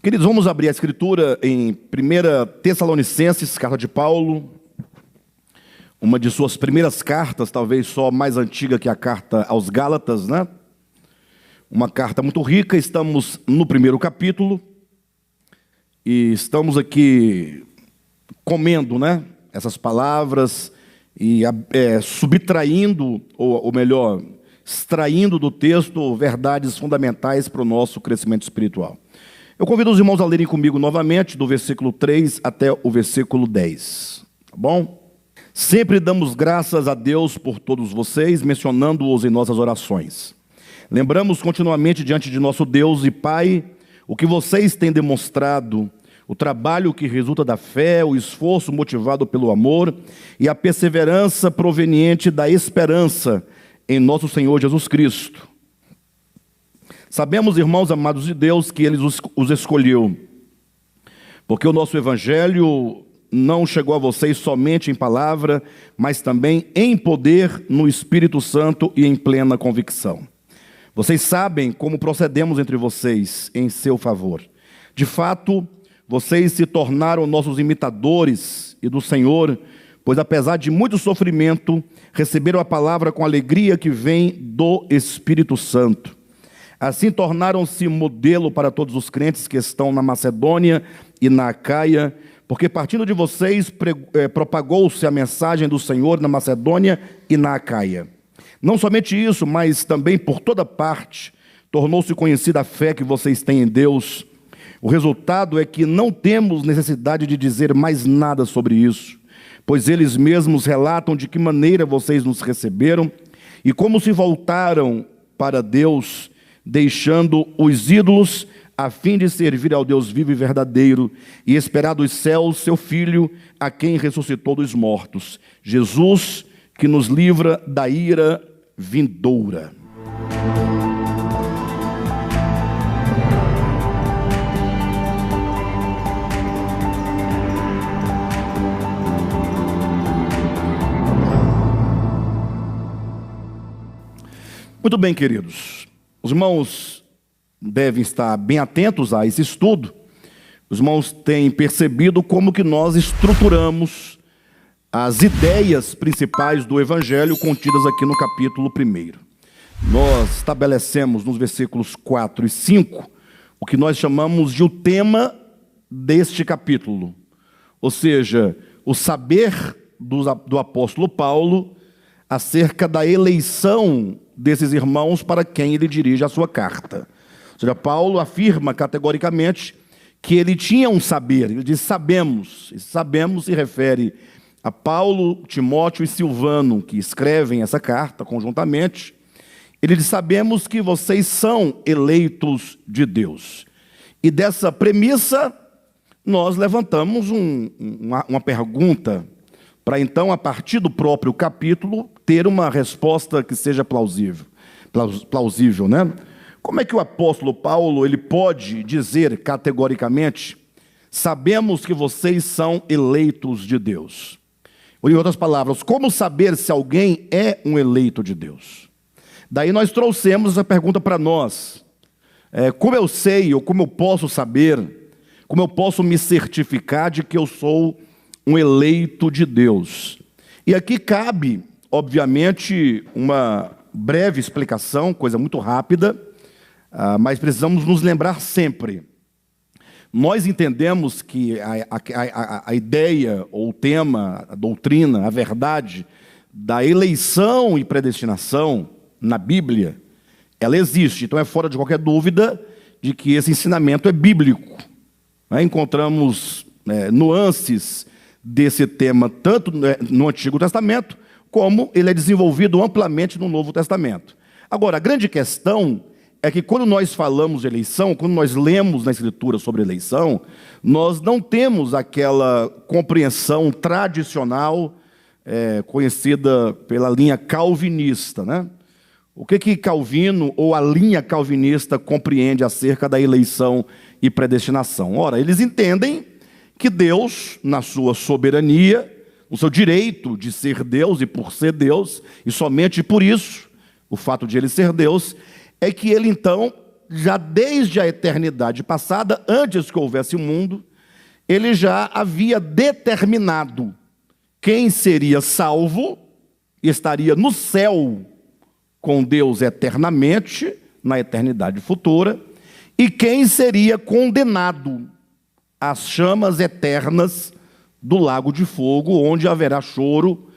Queridos, vamos abrir a Escritura em 1 Tessalonicenses, carta de Paulo, uma de suas primeiras cartas, talvez só mais antiga que a carta aos Gálatas, né? Uma carta muito rica. Estamos no primeiro capítulo e estamos aqui comendo, né, essas palavras e subtraindo, ou melhor, extraindo do texto verdades fundamentais para o nosso crescimento espiritual. Eu convido os irmãos a lerem comigo novamente, do versículo 3 até o versículo 10, tá bom? Sempre damos graças a Deus por todos vocês, mencionando-os em nossas orações. Lembramos continuamente diante de nosso Deus e Pai o que vocês têm demonstrado, o trabalho que resulta da fé, o esforço motivado pelo amor e a perseverança proveniente da esperança em nosso Senhor Jesus Cristo. Sabemos, irmãos amados de Deus, que Ele os escolheu, porque o nosso Evangelho não chegou a vocês somente em palavra, mas também em poder, no Espírito Santo e em plena convicção. Vocês sabem como procedemos entre vocês em seu favor. De fato, vocês se tornaram nossos imitadores e do Senhor, pois apesar de muito sofrimento, receberam a palavra com alegria que vem do Espírito Santo. Assim tornaram-se modelo para todos os crentes que estão na Macedônia e na Acaia, porque partindo de vocês propagou-se a mensagem do Senhor na Macedônia e na Acaia. Não somente isso, mas também por toda parte tornou-se conhecida a fé que vocês têm em Deus. O resultado é que não temos necessidade de dizer mais nada sobre isso, pois eles mesmos relatam de que maneira vocês nos receberam e como se voltaram para Deus, deixando os ídolos, a fim de servir ao Deus vivo e verdadeiro, e esperar dos céus seu Filho, a quem ressuscitou dos mortos, Jesus, que nos livra da ira vindoura. Muito bem, queridos. Os irmãos devem estar bem atentos a esse estudo. Os irmãos têm percebido como que nós estruturamos as ideias principais do Evangelho contidas aqui no capítulo 1. Nós estabelecemos nos versículos 4 e 5 o que nós chamamos de o tema deste capítulo. Ou seja, o saber do apóstolo Paulo acerca da eleição desses irmãos para quem ele dirige a sua carta. Ou seja, Paulo afirma categoricamente que ele tinha um saber. Ele diz sabemos. Esse sabemos se refere a Paulo, Timóteo e Silvano, que escrevem essa carta conjuntamente. Ele diz: sabemos que vocês são eleitos de Deus. E dessa premissa, nós levantamos uma pergunta, para então, a partir do próprio capítulo, ter uma resposta que seja plausível, né? Como é que o apóstolo Paulo ele pode dizer categoricamente: sabemos que vocês são eleitos de Deus? Ou, em outras palavras, como saber se alguém é um eleito de Deus? Daí nós trouxemos essa pergunta para nós. Como eu sei, ou como eu posso saber, como eu posso me certificar de que eu sou um eleito de Deus? E aqui cabe, obviamente, uma breve explicação, coisa muito rápida, mas precisamos nos lembrar sempre. Nós entendemos que a ideia, ou o tema, a doutrina, a verdade da eleição e predestinação na Bíblia, ela existe. Então é fora de qualquer dúvida de que esse ensinamento é bíblico. Encontramos nuances desse tema tanto no Antigo Testamento, como ele é desenvolvido amplamente no Novo Testamento. Agora, a grande questão é que quando nós falamos de eleição, quando nós lemos na Escritura sobre eleição, nós não temos aquela compreensão tradicional, conhecida pela linha calvinista, né? O que Calvino, ou a linha calvinista, compreende acerca da eleição e predestinação? Ora, eles entendem que Deus, na sua soberania, o seu direito de ser Deus e por ser Deus, e somente por isso, o fato de ele ser Deus, é que ele então já desde a eternidade passada, antes que houvesse o mundo, ele já havia determinado quem seria salvo e estaria no céu com Deus eternamente, na eternidade futura, e quem seria condenado às chamas eternas do lago de fogo, onde haverá choro,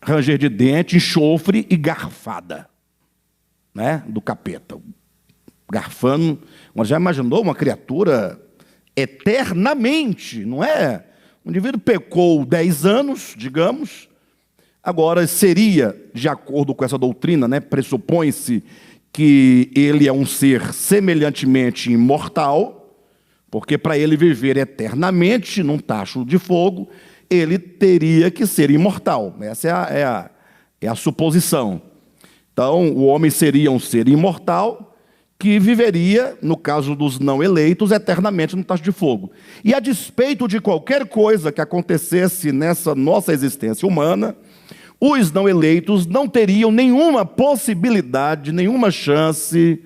ranger de dente, enxofre e garfada, né, do capeta. Garfando. Mas já imaginou uma criatura eternamente, não é? O indivíduo pecou 10 anos, digamos, agora seria, de acordo com essa doutrina, né, pressupõe-se que ele é um ser semelhantemente imortal, porque para ele viver eternamente num tacho de fogo, ele teria que ser imortal. Essa é a suposição. Então, o homem seria um ser imortal que viveria, no caso dos não eleitos, eternamente no tacho de fogo. E a despeito de qualquer coisa que acontecesse nessa nossa existência humana, os não eleitos não teriam nenhuma possibilidade, nenhuma chance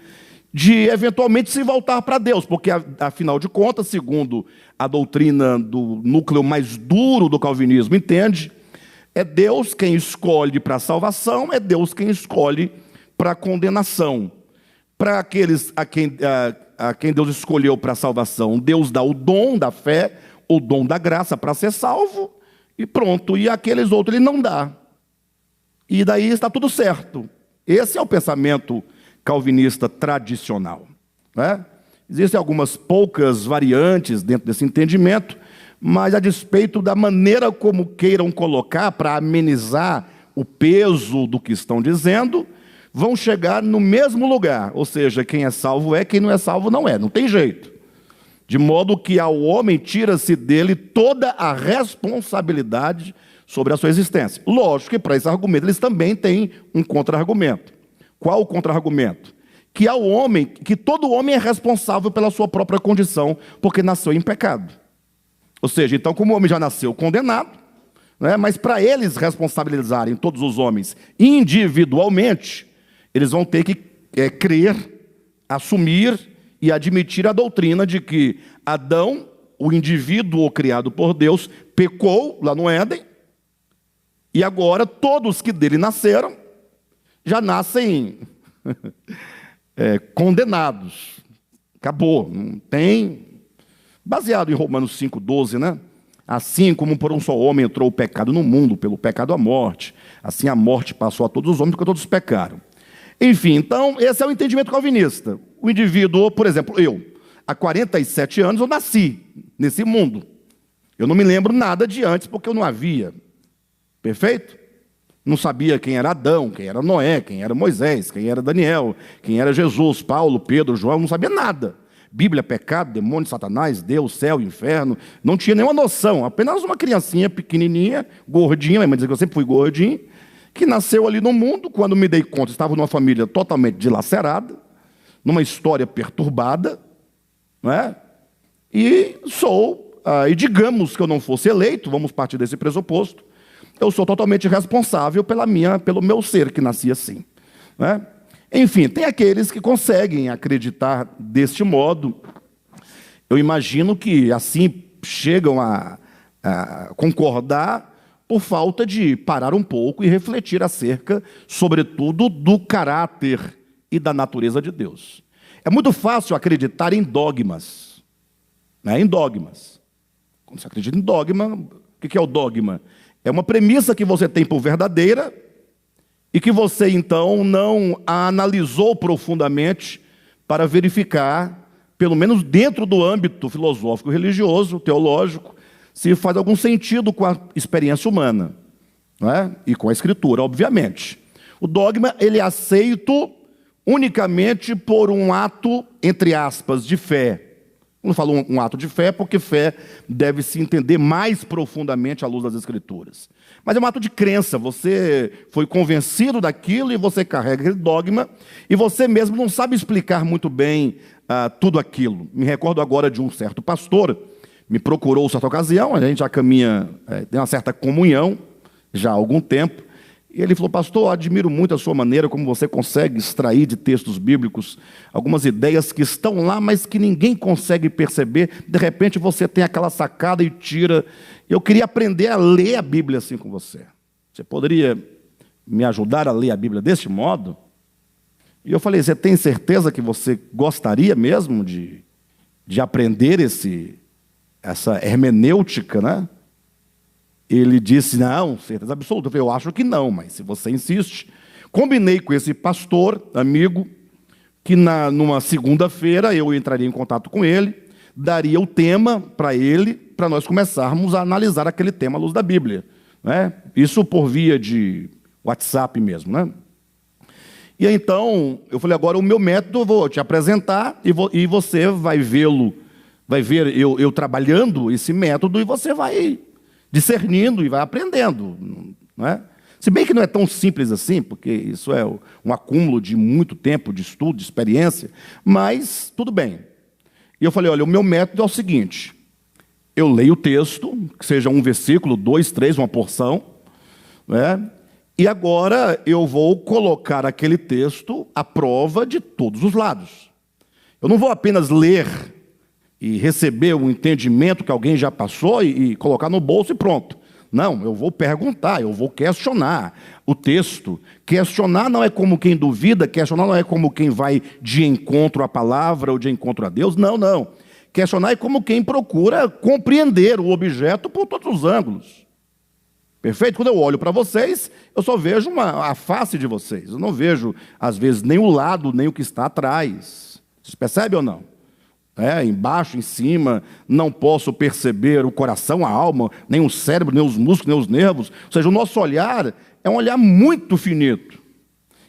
de eventualmente se voltar para Deus, porque, afinal de contas, segundo a doutrina do núcleo mais duro do calvinismo entende, é Deus quem escolhe para a salvação, é Deus quem escolhe para a condenação. Para aqueles a quem Deus escolheu para a salvação, Deus dá o dom da fé, o dom da graça para ser salvo, e pronto. E aqueles outros Ele não dá. E daí está tudo certo. Esse é o pensamento calvinista tradicional, né? Existem algumas poucas variantes dentro desse entendimento, mas a despeito da maneira como queiram colocar para amenizar o peso do que estão dizendo, vão chegar no mesmo lugar, ou seja, quem é salvo é, quem não é salvo não é, não tem jeito. De modo que ao homem tira-se dele toda a responsabilidade sobre a sua existência. Lógico que para esse argumento eles também têm um contra-argumento. Qual o contra-argumento? Que ao homem, que todo homem é responsável pela sua própria condição, porque nasceu em pecado. Ou seja, então como o homem já nasceu condenado, né, mas para eles responsabilizarem todos os homens individualmente, eles vão ter que crer, assumir e admitir a doutrina de que Adão, o indivíduo criado por Deus, pecou lá no Éden, e agora todos que dele nasceram já nascem condenados. Acabou, não tem. Baseado em Romanos 5,12, né? Assim como por um só homem entrou o pecado no mundo, pelo pecado a morte, assim a morte passou a todos os homens, porque todos pecaram. Enfim, então, esse é o entendimento calvinista. O indivíduo, por exemplo, eu, há 47 anos, eu nasci nesse mundo. Eu não me lembro nada de antes, porque eu não havia. Perfeito? Não sabia quem era Adão, quem era Noé, quem era Moisés, quem era Daniel, quem era Jesus, Paulo, Pedro, João, não sabia nada. Bíblia, pecado, demônio, Satanás, Deus, céu, inferno. Não tinha nenhuma noção. Apenas uma criancinha pequenininha, gordinha, minha mãe dizia que eu sempre fui gordinho, que nasceu ali no mundo. Quando me dei conta, estava numa família totalmente dilacerada, numa história perturbada, não é? E digamos que eu não fosse eleito, vamos partir desse pressuposto, eu sou totalmente responsável pelo meu ser que nasci assim, né? Enfim, tem aqueles que conseguem acreditar deste modo. Eu imagino que assim chegam a concordar por falta de parar um pouco e refletir acerca, sobretudo, do caráter e da natureza de Deus. É muito fácil acreditar em dogmas, né? Em dogmas. Quando você acredita em dogma, o que é o dogma? É uma premissa que você tem por verdadeira e que você, então, não a analisou profundamente para verificar, pelo menos dentro do âmbito filosófico, religioso, teológico, se faz algum sentido com a experiência humana, não é? E com a Escritura, obviamente. O dogma, ele é aceito unicamente por um ato, entre aspas, de fé. Eu não falo um ato de fé, porque fé deve se entender mais profundamente à luz das Escrituras. Mas é um ato de crença. Você foi convencido daquilo e você carrega aquele dogma, e você mesmo não sabe explicar muito bem tudo aquilo. Me recordo agora de um certo pastor, me procurou certa ocasião, a gente já caminha, tem uma certa comunhão, já há algum tempo, E ele falou: pastor, admiro muito a sua maneira como você consegue extrair de textos bíblicos algumas ideias que estão lá, mas que ninguém consegue perceber. De repente você tem aquela sacada e tira. Eu queria aprender a ler a Bíblia assim com você. Você poderia me ajudar a ler a Bíblia deste modo? E eu falei: você tem certeza que você gostaria mesmo de aprender essa hermenêutica, né? Ele disse: não, certeza absoluta. Eu falei: eu acho que não, mas se você insiste. Combinei com esse pastor, amigo, que numa segunda-feira eu entraria em contato com ele, daria o tema para ele, para nós começarmos a analisar aquele tema à luz da Bíblia, né? Isso por via de WhatsApp mesmo, né? E então, eu falei: agora o meu método eu vou te apresentar e você vai vê-lo, vai ver eu trabalhando esse método e você vai discernindo e vai aprendendo, né? Se bem que não é tão simples assim, porque isso é um acúmulo de muito tempo de estudo, de experiência, mas tudo bem. E eu falei: olha, o meu método é o seguinte: eu leio o texto, que seja um versículo, 2, 3, uma porção, né? E agora eu vou colocar aquele texto à prova de todos os lados. Eu não vou apenas ler e receber o entendimento que alguém já passou e colocar no bolso e pronto. Não, eu vou perguntar, eu vou questionar o texto. Questionar não é como quem duvida, questionar não é como quem vai de encontro à palavra ou de encontro a Deus. Não, não. Questionar é como quem procura compreender o objeto por todos os ângulos. Perfeito? Quando eu olho para vocês, eu só vejo a face de vocês. Eu não vejo, às vezes, nem o lado, nem o que está atrás. Vocês percebem ou não? Embaixo, em cima, não posso perceber o coração, a alma, nem o cérebro, nem os músculos, nem os nervos. Ou seja, o nosso olhar é um olhar muito finito.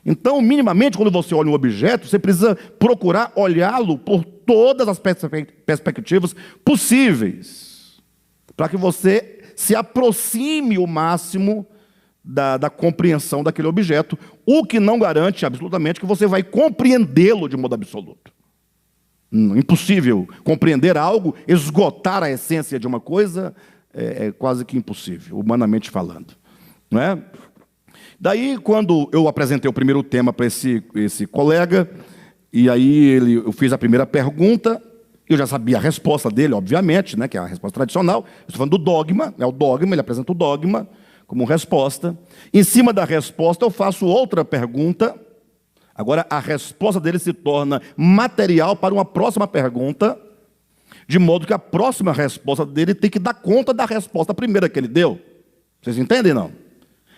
Então, minimamente, quando você olha um objeto, você precisa procurar olhá-lo por todas as perspectivas possíveis, para que você se aproxime o máximo da compreensão daquele objeto, o que não garante absolutamente que você vai compreendê-lo de modo absoluto. Impossível compreender algo, esgotar a essência de uma coisa, é quase que impossível, humanamente falando, não é? Daí, quando eu apresentei o primeiro tema para esse colega, e aí eu fiz a primeira pergunta, eu já sabia a resposta dele, obviamente, né, que é a resposta tradicional. Eu estou falando do dogma, o dogma, ele apresenta o dogma como resposta. Em cima da resposta, eu faço outra pergunta. Agora, a resposta dele se torna material para uma próxima pergunta, de modo que a próxima resposta dele tem que dar conta da resposta primeira que ele deu. Vocês entendem, não?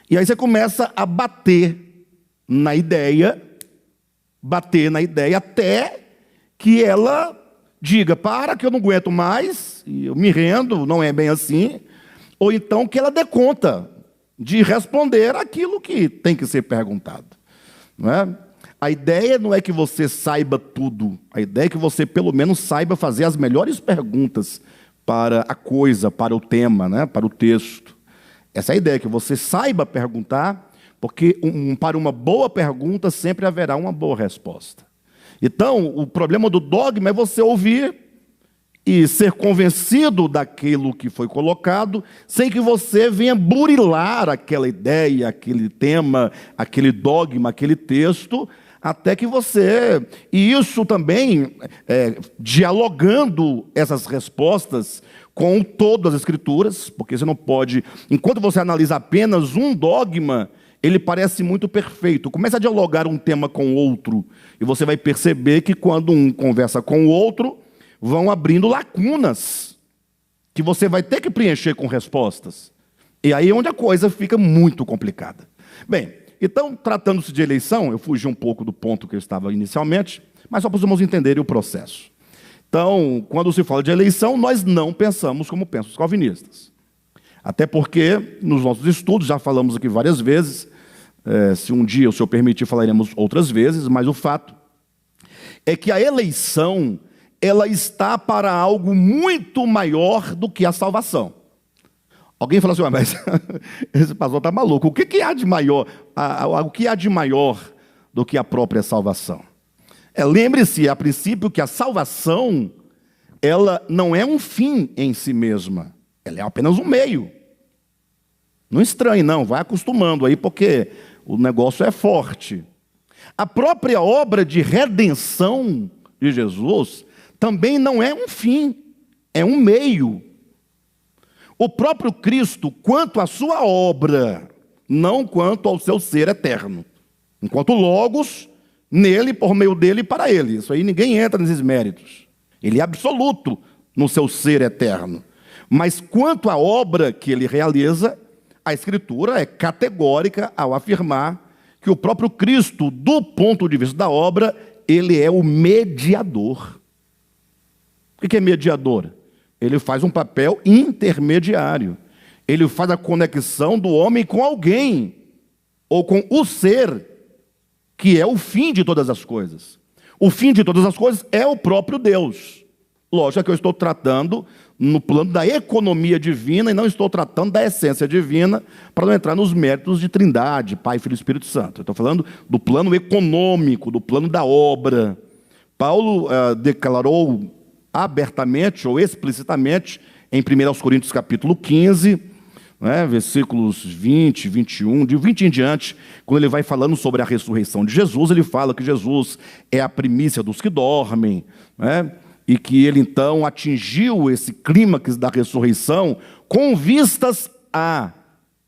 E aí você começa a bater na ideia até que ela diga: para, que eu não aguento mais, e eu me rendo, não é bem assim. Ou então que ela dê conta de responder aquilo que tem que ser perguntado, não é? A ideia não é que você saiba tudo. A ideia é que você, pelo menos, saiba fazer as melhores perguntas para a coisa, para o tema, né? Para o texto. Essa é a ideia, que você saiba perguntar, porque para uma boa pergunta sempre haverá uma boa resposta. Então, o problema do dogma é você ouvir e ser convencido daquilo que foi colocado, sem que você venha burilar aquela ideia, aquele tema, aquele dogma, aquele texto, até que você... E isso também, dialogando essas respostas com todas as Escrituras, porque você não pode... Enquanto você analisa apenas um dogma, ele parece muito perfeito. Começa a dialogar um tema com o outro, e você vai perceber que quando um conversa com o outro, vão abrindo lacunas, que você vai ter que preencher com respostas. E aí é onde a coisa fica muito complicada. Bem, então, tratando-se de eleição, eu fugi um pouco do ponto que eu estava inicialmente, mas só para os irmãos entenderem o processo. Então, quando se fala de eleição, nós não pensamos como pensam os calvinistas. Até porque, nos nossos estudos, já falamos aqui várias vezes, se um dia o Senhor permitir, falaremos outras vezes, mas o fato é que a eleição, ela está para algo muito maior do que a salvação. Alguém fala assim: mas esse pastor está maluco. O que há de maior? O que há de maior do que a própria salvação? Lembre-se, a princípio, que a salvação, ela não é um fim em si mesma. Ela é apenas um meio. Não estranhe, não, vai acostumando aí, porque o negócio é forte. A própria obra de redenção de Jesus também não é um fim, é um meio. O próprio Cristo, quanto à sua obra, não quanto ao seu ser eterno. Enquanto Logos, nele, por meio dele e para ele. Isso aí ninguém entra nesses méritos. Ele é absoluto no seu ser eterno. Mas quanto à obra que ele realiza, a Escritura é categórica ao afirmar que o próprio Cristo, do ponto de vista da obra, ele é o mediador. O que é mediador? Ele faz um papel intermediário. Ele faz a conexão do homem com alguém, ou com o ser, que é o fim de todas as coisas. O fim de todas as coisas é o próprio Deus. Lógico que eu estou tratando no plano da economia divina e não estou tratando da essência divina, para não entrar nos méritos de Trindade, Pai, Filho e Espírito Santo. Eu estou falando do plano econômico, do plano da obra. Paulo declarou abertamente ou explicitamente em 1 Coríntios capítulo 15, versículos 20, 21, de 20 em diante, quando ele vai falando sobre a ressurreição de Jesus, ele fala que Jesus é a primícia dos que dormem, e que ele então atingiu esse clímax da ressurreição com vistas a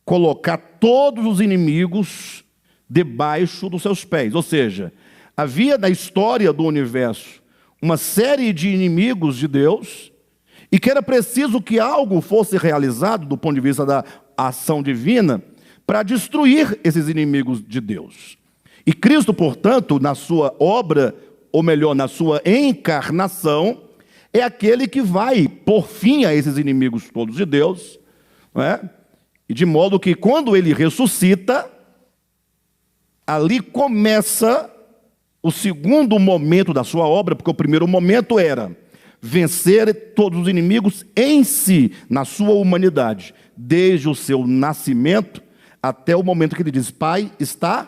colocar todos os inimigos debaixo dos seus pés. Ou seja, havia na história do universo uma série de inimigos de Deus, e que era preciso que algo fosse realizado do ponto de vista da ação divina para destruir esses inimigos de Deus. E Cristo, portanto, na sua obra, ou melhor, na sua encarnação, é aquele que vai pôr fim a esses inimigos todos de Deus, e de modo que quando ele ressuscita, ali começa o segundo momento da sua obra, porque o primeiro momento era vencer todos os inimigos em si, na sua humanidade, desde o seu nascimento até o momento que ele diz: Pai, está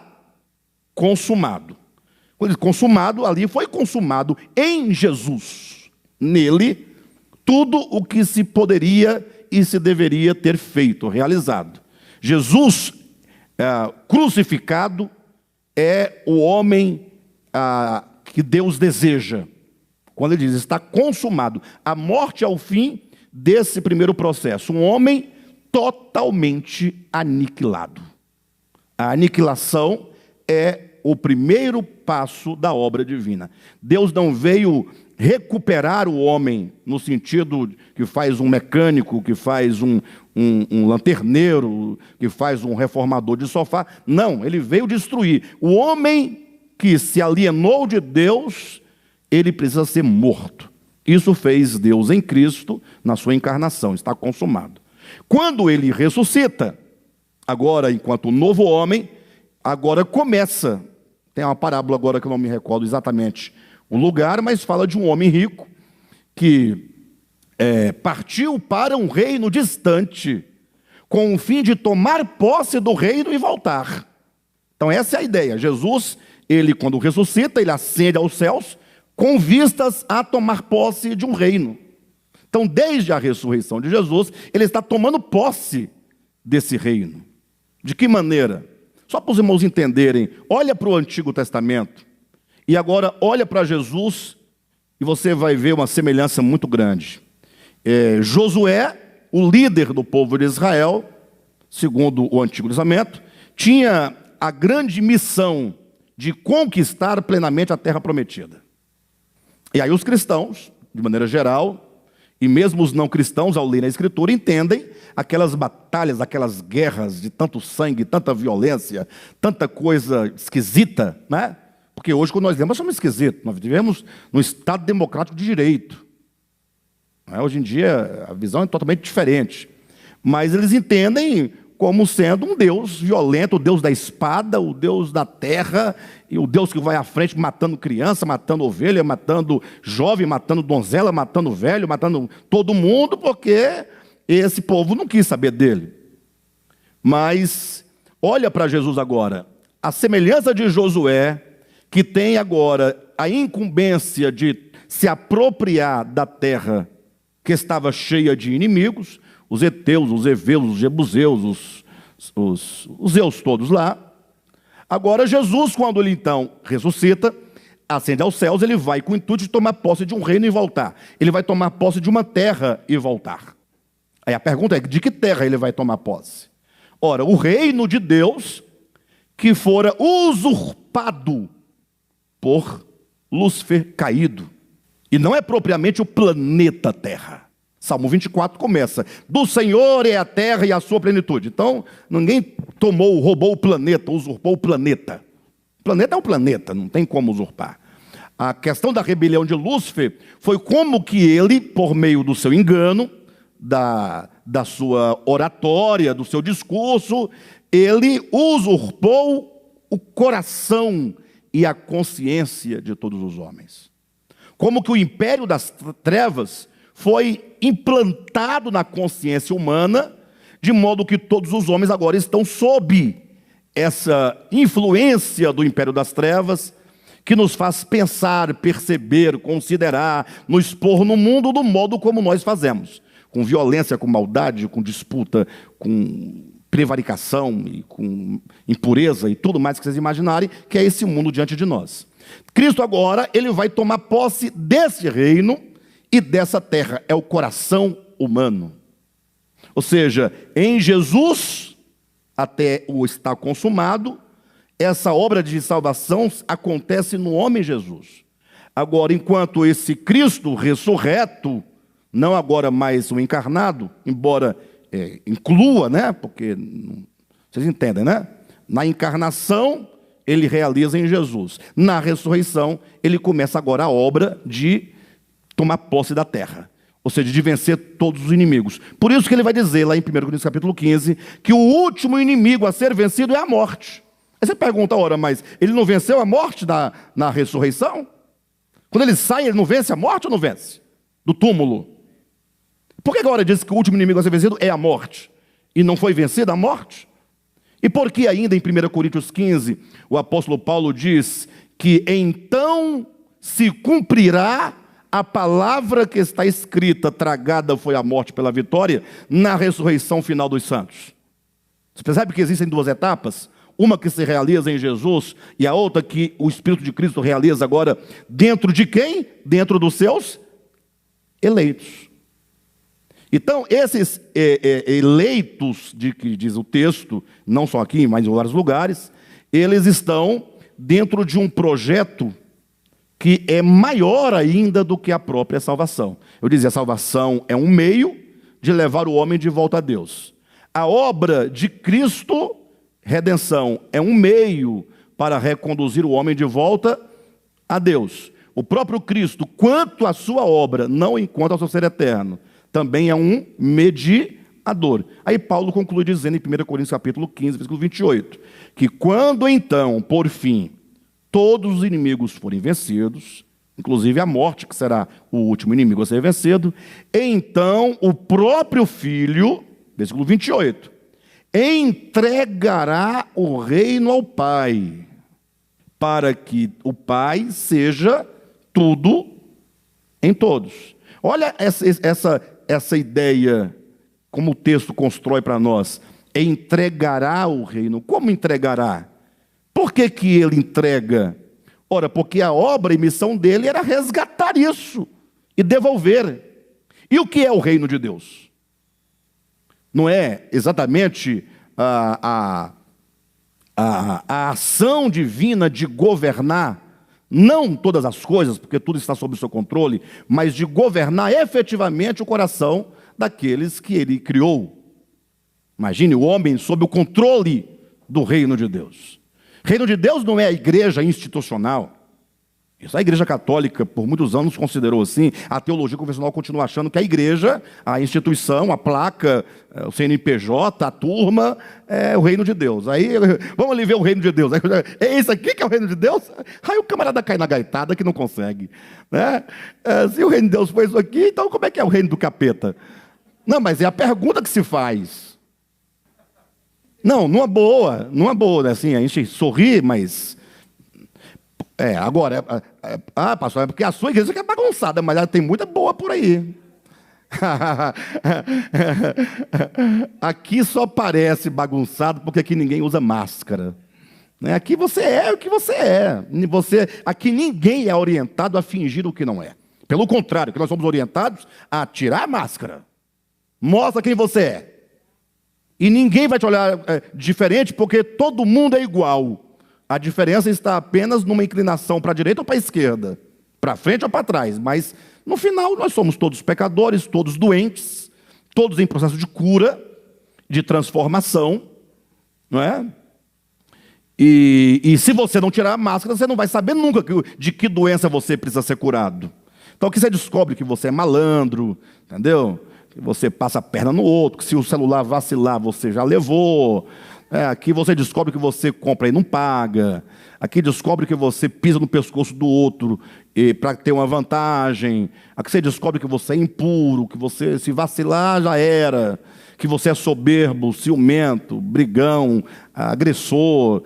consumado. Quando ele diz consumado, ali foi consumado em Jesus. Nele, tudo o que se poderia e se deveria ter feito, realizado. Jesus crucificado é o homem que Deus deseja. Quando ele diz, está consumado. A morte é o fim desse primeiro processo. Um homem totalmente aniquilado. A aniquilação é o primeiro passo da obra divina. Deus não veio recuperar o homem no sentido que faz um mecânico, que faz um lanterneiro, que faz um reformador de sofá. Não, ele veio destruir. O homem que se alienou de Deus, ele precisa ser morto. Isso fez Deus em Cristo na sua encarnação, está consumado. Quando ele ressuscita, agora enquanto novo homem, agora começa, tem uma parábola agora que eu não me recordo exatamente o lugar, mas fala de um homem rico que partiu para um reino distante, com o fim de tomar posse do reino e voltar. Então essa é a ideia. Jesus, ele quando ressuscita, ele ascende aos céus, com vistas a tomar posse de um reino. Então, desde a ressurreição de Jesus, ele está tomando posse desse reino. De que maneira? Só para os irmãos entenderem, olha para o Antigo Testamento, e agora olha para Jesus, e você vai ver uma semelhança muito grande. Josué, o líder do povo de Israel, segundo o Antigo Testamento, tinha a grande missão de conquistar plenamente a terra prometida. E aí os cristãos, de maneira geral, e mesmo os não cristãos, ao ler a Escritura, entendem aquelas batalhas, aquelas guerras de tanto sangue, tanta violência, tanta coisa esquisita, né? Porque hoje, quando nós lemos, nós somos esquisitos. Nós vivemos num Estado democrático de direito. Hoje em dia, a visão é totalmente diferente. Mas eles entendem como sendo um Deus violento, o Deus da espada, o Deus da terra, e o Deus que vai à frente matando criança, matando ovelha, matando jovem, matando donzela, matando velho, matando todo mundo, porque esse povo não quis saber dele. Mas olha para Jesus agora, a semelhança de Josué, que tem agora a incumbência de se apropriar da terra que estava cheia de inimigos, os heteus, os heveus, os jebuseus, os Zeus todos lá. Agora Jesus, quando ele então ressuscita, ascende aos céus, ele vai com o intuito de tomar posse de um reino e voltar. Ele vai tomar posse de uma terra e voltar. Aí a pergunta é, de que terra ele vai tomar posse? Ora, o reino de Deus que fora usurpado por Lúcifer caído. E não é propriamente o planeta Terra. Salmo 24 começa: do Senhor é a terra e a sua plenitude. Então, ninguém roubou o planeta, usurpou o planeta. O planeta é um planeta, não tem como usurpar. A questão da rebelião de Lúcifer foi como que ele, por meio do seu engano, da sua oratória, do seu discurso, ele usurpou o coração e a consciência de todos os homens. Como que o império das trevas foi implantado na consciência humana, de modo que todos os homens agora estão sob essa influência do império das trevas, que nos faz pensar, perceber, considerar, nos expor no mundo do modo como nós fazemos, com violência, com maldade, com disputa, com prevaricação e com impureza e tudo mais que vocês imaginarem, que é esse mundo diante de nós. Cristo agora, ele vai tomar posse desse reino e dessa terra, é o coração humano. Ou seja, em Jesus, até o estar consumado, essa obra de salvação acontece no homem Jesus. Agora, enquanto esse Cristo ressurreto, não agora mais o encarnado, embora inclua, né? Porque vocês entendem, né? Na encarnação, ele realiza em Jesus. Na ressurreição, ele começa agora a obra de tomar posse da terra, ou seja, de vencer todos os inimigos. Por isso que ele vai dizer lá em 1 Coríntios capítulo 15, que o último inimigo a ser vencido é a morte. Aí você pergunta, ora, mas ele não venceu a morte na ressurreição? Quando ele sai, ele não vence a morte ou não vence? Do túmulo. Por que agora diz que o último inimigo a ser vencido é a morte? E não foi vencida a morte? E por que ainda em 1 Coríntios 15, o apóstolo Paulo diz que então se cumprirá a palavra que está escrita, tragada foi a morte pela vitória, na ressurreição final dos santos? Você percebe que existem duas etapas? Uma que se realiza em Jesus e a outra que o Espírito de Cristo realiza agora dentro de quem? Dentro dos seus eleitos. Então, esses eleitos, que diz o texto, não só aqui, mas em vários lugares, eles estão dentro de um projeto que é maior ainda do que a própria salvação. Eu dizia, a salvação é um meio de levar o homem de volta a Deus. A obra de Cristo, redenção, é um meio para reconduzir o homem de volta a Deus. O próprio Cristo, quanto à sua obra, não enquanto ao seu ser eterno, também é um mediador. Aí Paulo conclui dizendo em 1 Coríntios capítulo 15, versículo 28, que quando então, por fim, todos os inimigos forem vencidos, inclusive a morte, que será o último inimigo a ser vencido, então o próprio Filho, versículo 28, entregará o reino ao Pai, para que o Pai seja tudo em todos. Olha essa ideia, como o texto constrói para nós, entregará o reino. Como entregará? Por que que ele entrega? Ora, porque a obra e missão dele era resgatar isso e devolver. E o que é o reino de Deus? Não é exatamente a ação divina de governar, não todas as coisas, porque tudo está sob o seu controle, mas de governar efetivamente o coração daqueles que ele criou. Imagine o homem sob o controle do reino de Deus. Reino de Deus não é a igreja institucional. Isso a igreja católica, por muitos anos, considerou assim. A teologia convencional continua achando que a igreja, a instituição, a placa, o CNPJ, a turma, é o reino de Deus. Aí, vamos ali ver o reino de Deus. Aí, é isso aqui que é o reino de Deus? Aí o camarada cai na gaitada que não consegue. Né? Se o reino de Deus foi isso aqui, então como é que é o reino do capeta? Não, mas é a pergunta que se faz. Não, numa boa, né? Assim, a gente sorri, mas... agora, pastor, é porque a sua igreja que é bagunçada, mas ela tem muita boa por aí. Aqui só parece bagunçado porque aqui ninguém usa máscara. Né? Aqui você é o que você é. Aqui ninguém é orientado a fingir o que não é. Pelo contrário, que nós somos orientados a tirar a máscara. Mostra quem você é. E ninguém vai te olhar diferente porque todo mundo é igual. A diferença está apenas numa inclinação para a direita ou para a esquerda. Para frente ou para trás. Mas no final nós somos todos pecadores, todos doentes, todos em processo de cura, de transformação, não é? E se você não tirar a máscara, você não vai saber nunca de que doença você precisa ser curado. Então aqui você descobre que você é malandro, entendeu? Que você passa a perna no outro, que se o celular vacilar você já levou. Aqui você descobre que você compra e não paga. Aqui descobre que você pisa no pescoço do outro para ter uma vantagem. Aqui você descobre que você é impuro, que você, se vacilar, já era. Que você é soberbo, ciumento, brigão, agressor,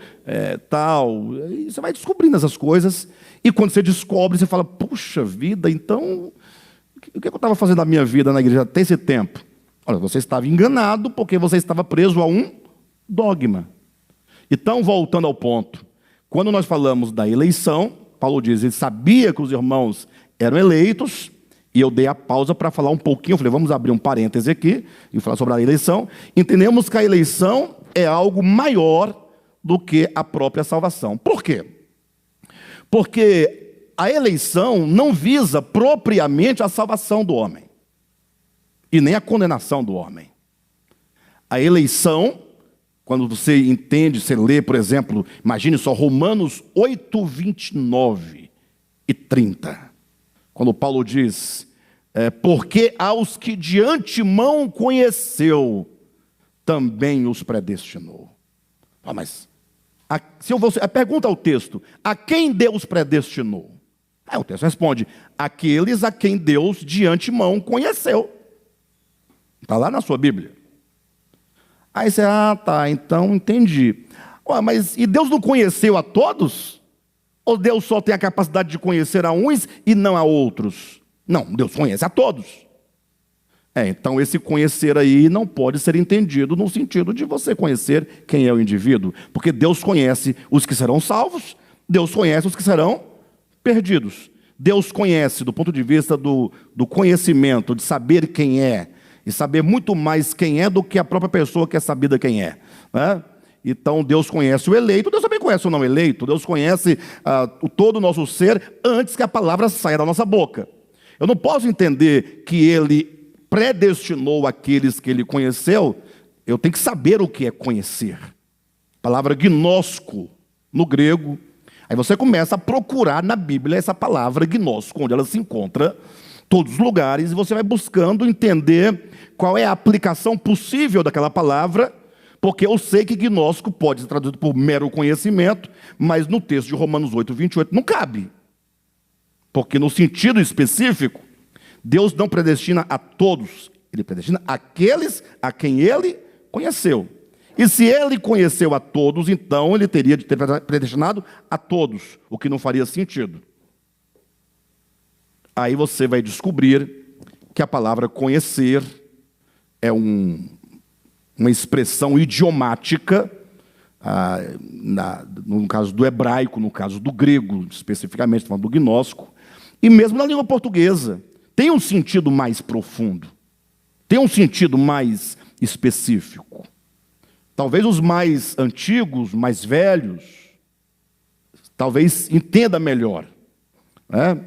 tal. E você vai descobrindo essas coisas. E quando você descobre, você fala, puxa vida, então, o que eu estava fazendo na minha vida na igreja até esse tempo? Olha, você estava enganado porque você estava preso a um dogma. Então, voltando ao ponto, quando nós falamos da eleição, Paulo diz, ele sabia que os irmãos eram eleitos, e eu dei a pausa para falar um pouquinho, eu falei, vamos abrir um parêntese aqui, e falar sobre a eleição. Entendemos que a eleição é algo maior do que a própria salvação. Por quê? Porque a eleição não visa propriamente a salvação do homem, e nem a condenação do homem. A eleição, quando você entende, você lê, por exemplo, imagine só Romanos 8, 29 e 30. Quando Paulo diz, porque aos que de antemão conheceu, também os predestinou. Mas, pergunta ao texto, a quem Deus predestinou? O texto responde, aqueles a quem Deus de antemão conheceu. Está lá na sua Bíblia. Aí você, tá, então entendi. Mas e Deus não conheceu a todos? Ou Deus só tem a capacidade de conhecer a uns e não a outros? Não, Deus conhece a todos. Então esse conhecer aí não pode ser entendido no sentido de você conhecer quem é o indivíduo. Porque Deus conhece os que serão salvos, Deus conhece os que serão perdidos. Deus conhece do ponto de vista do conhecimento, de saber quem é, e saber muito mais quem é do que a própria pessoa que é sabida quem é. Né? Então Deus conhece o eleito, Deus também conhece o não eleito, Deus conhece todo o nosso ser antes que a palavra saia da nossa boca. Eu não posso entender que Ele predestinou aqueles que Ele conheceu, eu tenho que saber o que é conhecer. A palavra gnosko, no grego, aí você começa a procurar na Bíblia essa palavra gnosko, onde ela se encontra em todos os lugares, e você vai buscando entender qual é a aplicação possível daquela palavra, porque eu sei que gnosko pode ser traduzido por mero conhecimento, mas no texto de Romanos 8, 28 não cabe. Porque no sentido específico, Deus não predestina a todos, Ele predestina aqueles a quem Ele conheceu. E se Ele conheceu a todos, então Ele teria de ter predestinado a todos, o que não faria sentido. Aí você vai descobrir que a palavra conhecer é uma expressão idiomática, no caso do hebraico, no caso do grego, especificamente, falando do gnóstico, e mesmo na língua portuguesa, tem um sentido mais profundo, tem um sentido mais específico. Talvez os mais antigos, mais velhos, talvez entenda melhor. Né?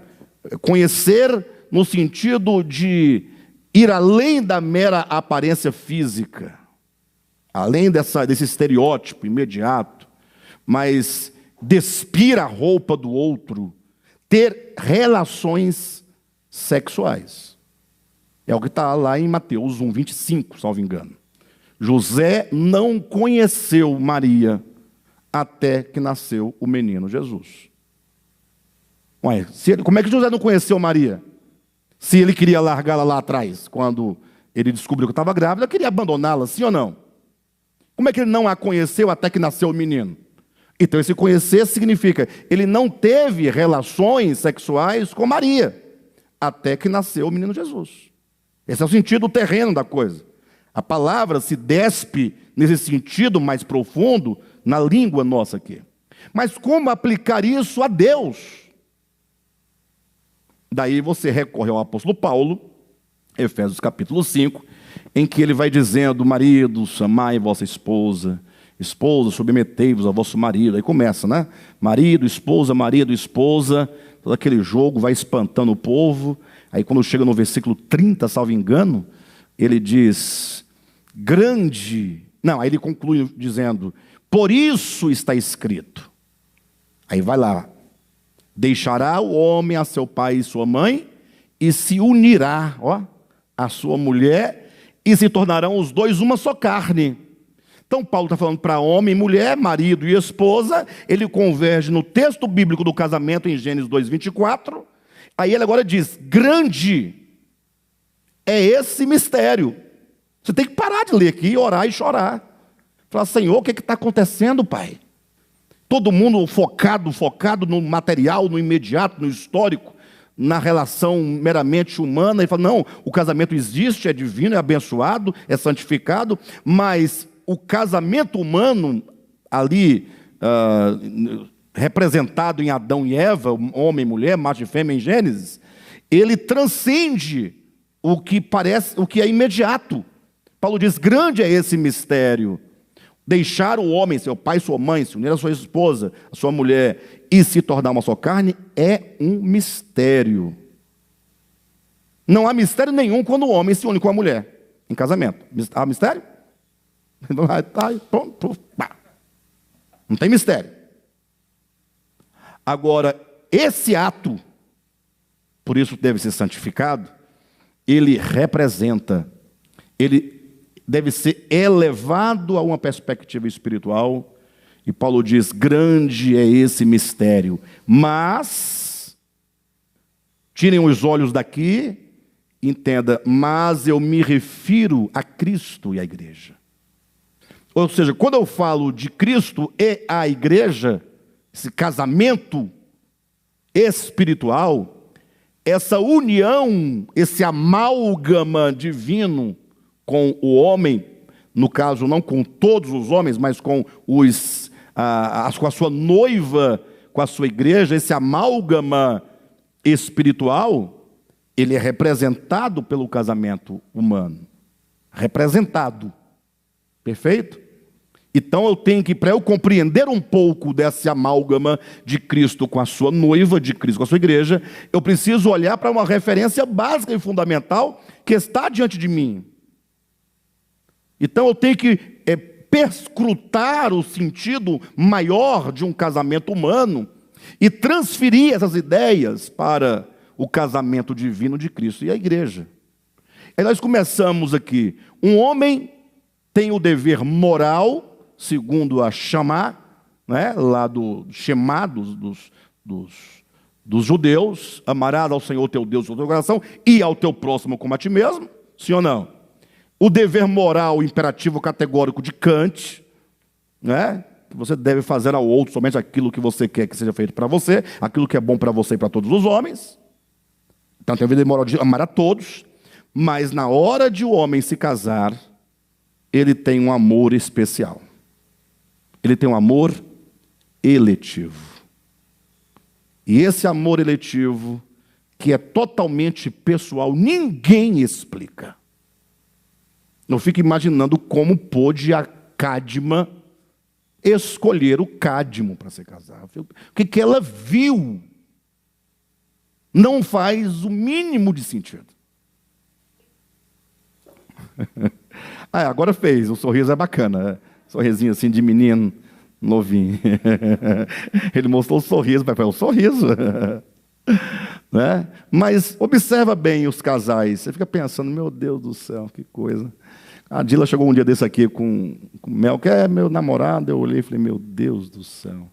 Conhecer no sentido de ir além da mera aparência física, além desse estereótipo imediato, mas despir a roupa do outro, ter relações sexuais. É o que está lá em Mateus 1, 25, salvo engano. José não conheceu Maria até que nasceu o menino Jesus. Ué, como é que José não conheceu Maria? Se ele queria largá-la lá atrás, quando ele descobriu que estava grávida, queria abandoná-la, sim ou não? Como é que ele não a conheceu até que nasceu o menino? Então esse conhecer significa, ele não teve relações sexuais com Maria, até que nasceu o menino Jesus. Esse é o sentido terreno da coisa. A palavra se despe nesse sentido mais profundo na língua nossa aqui. Mas como aplicar isso a Deus? Daí você recorre ao apóstolo Paulo, Efésios capítulo 5, em que ele vai dizendo: maridos, amai vossa esposa, esposa, submetei-vos ao vosso marido. Aí começa, né? Marido, esposa, todo aquele jogo vai espantando o povo. Aí quando chega no versículo 30, salvo engano, ele diz, aí ele conclui dizendo, por isso está escrito. Aí vai lá, deixará o homem a seu pai e sua mãe, e se unirá, a sua mulher, e se tornarão os dois uma só carne. Então Paulo está falando para homem e mulher, marido e esposa, ele converge no texto bíblico do casamento em Gênesis 2:24, aí ele agora diz, grande é esse mistério. Você tem que parar de ler aqui, orar e chorar. Falar, Senhor, o que está acontecendo, Pai? Todo mundo focado no material, no imediato, no histórico, na relação meramente humana. Ele fala, não, o casamento existe, é divino, é abençoado, é santificado, mas o casamento humano, ali, representado em Adão e Eva, homem e mulher, macho e fêmea em Gênesis, ele transcende o que é imediato. Paulo diz, grande é esse mistério. Deixar o homem, seu pai e sua mãe, se unir a sua esposa, a sua mulher, e se tornar uma só carne, é um mistério. Não há mistério nenhum quando o homem se une com a mulher em casamento. Há mistério? Não tem mistério. Agora, esse ato, por isso deve ser santificado, ele representa, ele deve ser elevado a uma perspectiva espiritual, e Paulo diz, grande é esse mistério, mas, tirem os olhos daqui, entenda, mas eu me refiro a Cristo e à igreja. Ou seja, quando eu falo de Cristo e a igreja, esse casamento espiritual, essa união, esse amálgama divino com o homem, no caso não com todos os homens, mas com a sua noiva, com a sua igreja, esse amálgama espiritual, ele é representado pelo casamento humano. Representado. Perfeito? Então eu tenho que, para eu compreender um pouco desse amálgama de Cristo com a sua noiva, de Cristo com a sua igreja, eu preciso olhar para uma referência básica e fundamental que está diante de mim. Então eu tenho que perscrutar o sentido maior de um casamento humano e transferir essas ideias para o casamento divino de Cristo e a igreja. Aí nós começamos aqui. Um homem tem o dever moral, segundo a Shamá, né, lá do Shemá dos judeus, amarás ao Senhor teu Deus com o teu coração e ao teu próximo como a ti mesmo, sim ou não? O dever moral imperativo categórico de Kant, né, que você deve fazer ao outro somente aquilo que você quer que seja feito para você, aquilo que é bom para você e para todos os homens. Então tem o dever moral de amar a todos, mas na hora de o homem se casar, ele tem um amor especial. Ele tem um amor eletivo. E esse amor eletivo, que é totalmente pessoal, ninguém explica. Eu fico imaginando como pôde a Cadma escolher o Cadmo para se casar. O que ela viu não faz o mínimo de sentido. Agora fez, o sorriso é bacana. Sorrisinho assim de menino novinho. Ele mostrou o sorriso, pai, o sorriso. Né? Mas observa bem os casais. Você fica pensando, meu Deus do céu, que coisa. A Dila chegou um dia desse aqui com Mel, que é meu namorado. Eu olhei e falei, meu Deus do céu.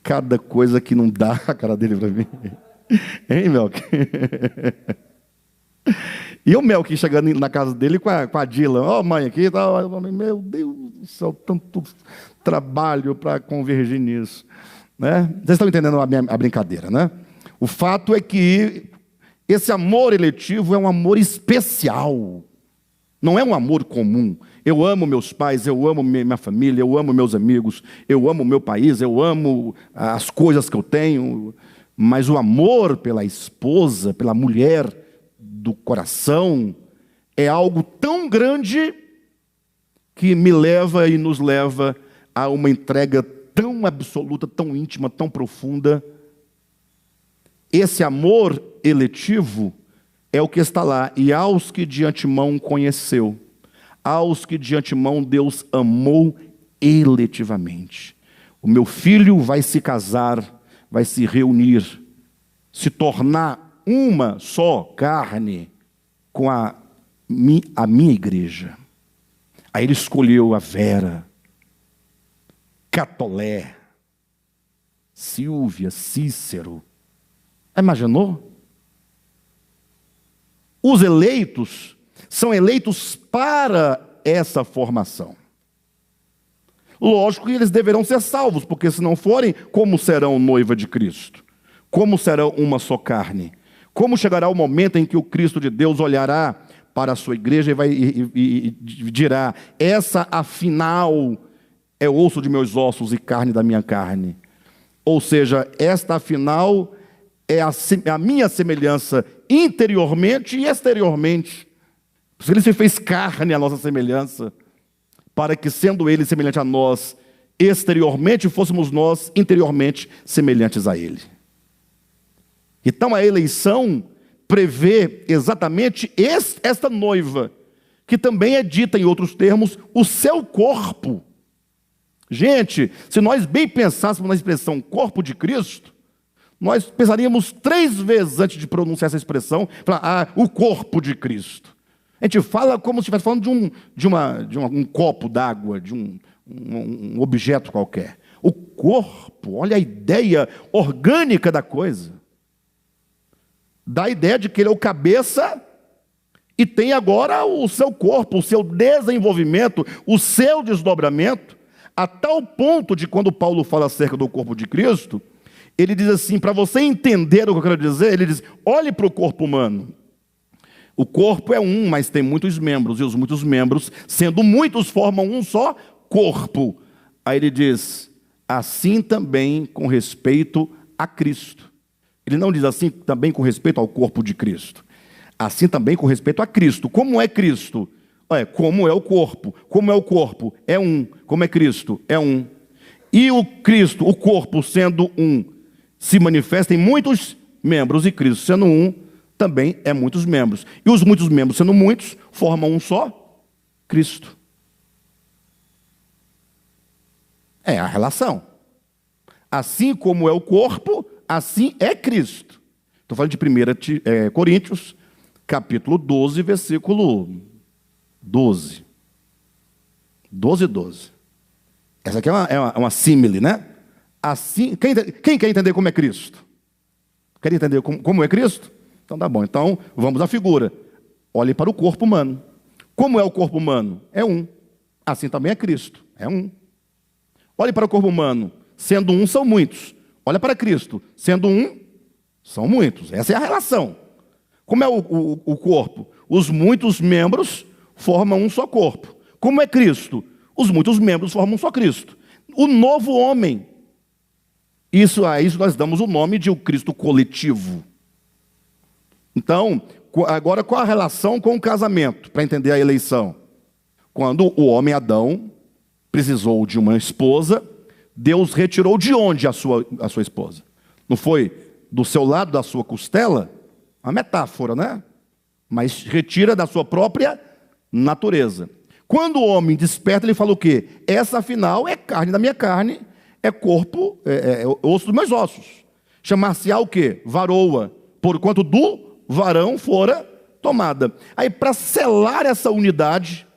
Cada coisa que não dá a cara dele para mim. Hein, Mel? E o Mel que chegando na casa dele com a Dila, mãe aqui, tá, meu Deus do céu, tanto trabalho para convergir nisso. Né? Vocês estão entendendo a brincadeira, né? O fato é que Esse amor eletivo é um amor especial. Não é um amor comum. Eu amo meus pais, eu amo minha família, eu amo meus amigos, eu amo meu país, eu amo as coisas que eu tenho. Mas o amor pela esposa, pela mulher do coração, é algo tão grande que me leva e nos leva a uma entrega tão absoluta, tão íntima, tão profunda. Esse amor eletivo é o que está lá. E aos que de antemão conheceu, aos que de antemão Deus amou eletivamente. O meu filho vai se casar, vai se reunir, se tornar uma só carne com a minha igreja. Aí ele escolheu a Vera, Catolé, Silvia, Cícero. Imaginou? Os eleitos são eleitos para essa formação. Lógico que eles deverão ser salvos, porque se não forem, como serão noiva de Cristo? Como serão uma só carne? Como chegará o momento em que o Cristo de Deus olhará para a sua igreja e dirá: essa afinal é osso de meus ossos e carne da minha carne? Ou seja, esta afinal é a minha semelhança interiormente e exteriormente. Porque ele se fez carne à nossa semelhança, para que, sendo ele semelhante a nós exteriormente, fôssemos nós interiormente semelhantes a ele. Então a eleição prevê exatamente esta noiva, que também é dita em outros termos, o seu corpo. Gente, se nós bem pensássemos na expressão corpo de Cristo, nós pensaríamos 3 vezes antes de pronunciar essa expressão, falar, o corpo de Cristo. A gente fala como se estivesse falando de um copo d'água, de um objeto qualquer. O corpo, olha a ideia orgânica da coisa. Dá a ideia de que ele é o cabeça e tem agora o seu corpo, o seu desenvolvimento, o seu desdobramento, a tal ponto de quando Paulo fala acerca do corpo de Cristo, ele diz assim, para você entender o que eu quero dizer, ele diz, olhe para o corpo humano. O corpo é um, mas tem muitos membros, e os muitos membros, sendo muitos, formam um só corpo. Aí ele diz, assim também com respeito a Cristo. Ele não diz assim também com respeito ao corpo de Cristo. Assim também com respeito a Cristo. Como é Cristo? Como é o corpo? Como é o corpo? É um. Como é Cristo? É um. E o Cristo, o corpo sendo um, se manifesta em muitos membros, e Cristo sendo um, também é muitos membros. E os muitos membros sendo muitos, formam um só Cristo. É a relação. Assim como é o corpo, assim é Cristo. Estou falando de 1 Coríntios, capítulo 12, versículo 12. 12. Essa aqui é uma símile, né? Assim, quem quer entender como é Cristo? Quer entender como é Cristo? Então tá bom, então vamos à figura. Olhe para o corpo humano. Como é o corpo humano? É um. Assim também é Cristo, é um. Olhe para o corpo humano, sendo um são muitos. Olha para Cristo, sendo um, são muitos. Essa é a relação. Como é o corpo? Os muitos membros formam um só corpo. Como é Cristo? Os muitos membros formam um só Cristo. O novo homem. A isso nós damos o nome de o Cristo coletivo. Então, agora qual a relação com o casamento, para entender a eleição? Quando o homem Adão precisou de uma esposa, Deus retirou de onde a sua esposa? Não foi do seu lado, da sua costela? Uma metáfora, né? Mas retira da sua própria natureza. Quando o homem desperta, ele fala o quê? Essa afinal é carne da minha carne, é corpo, é osso dos meus ossos. Chamar-se-á o quê? Varoa, porquanto do varão fora tomada. Aí, para selar essa unidade,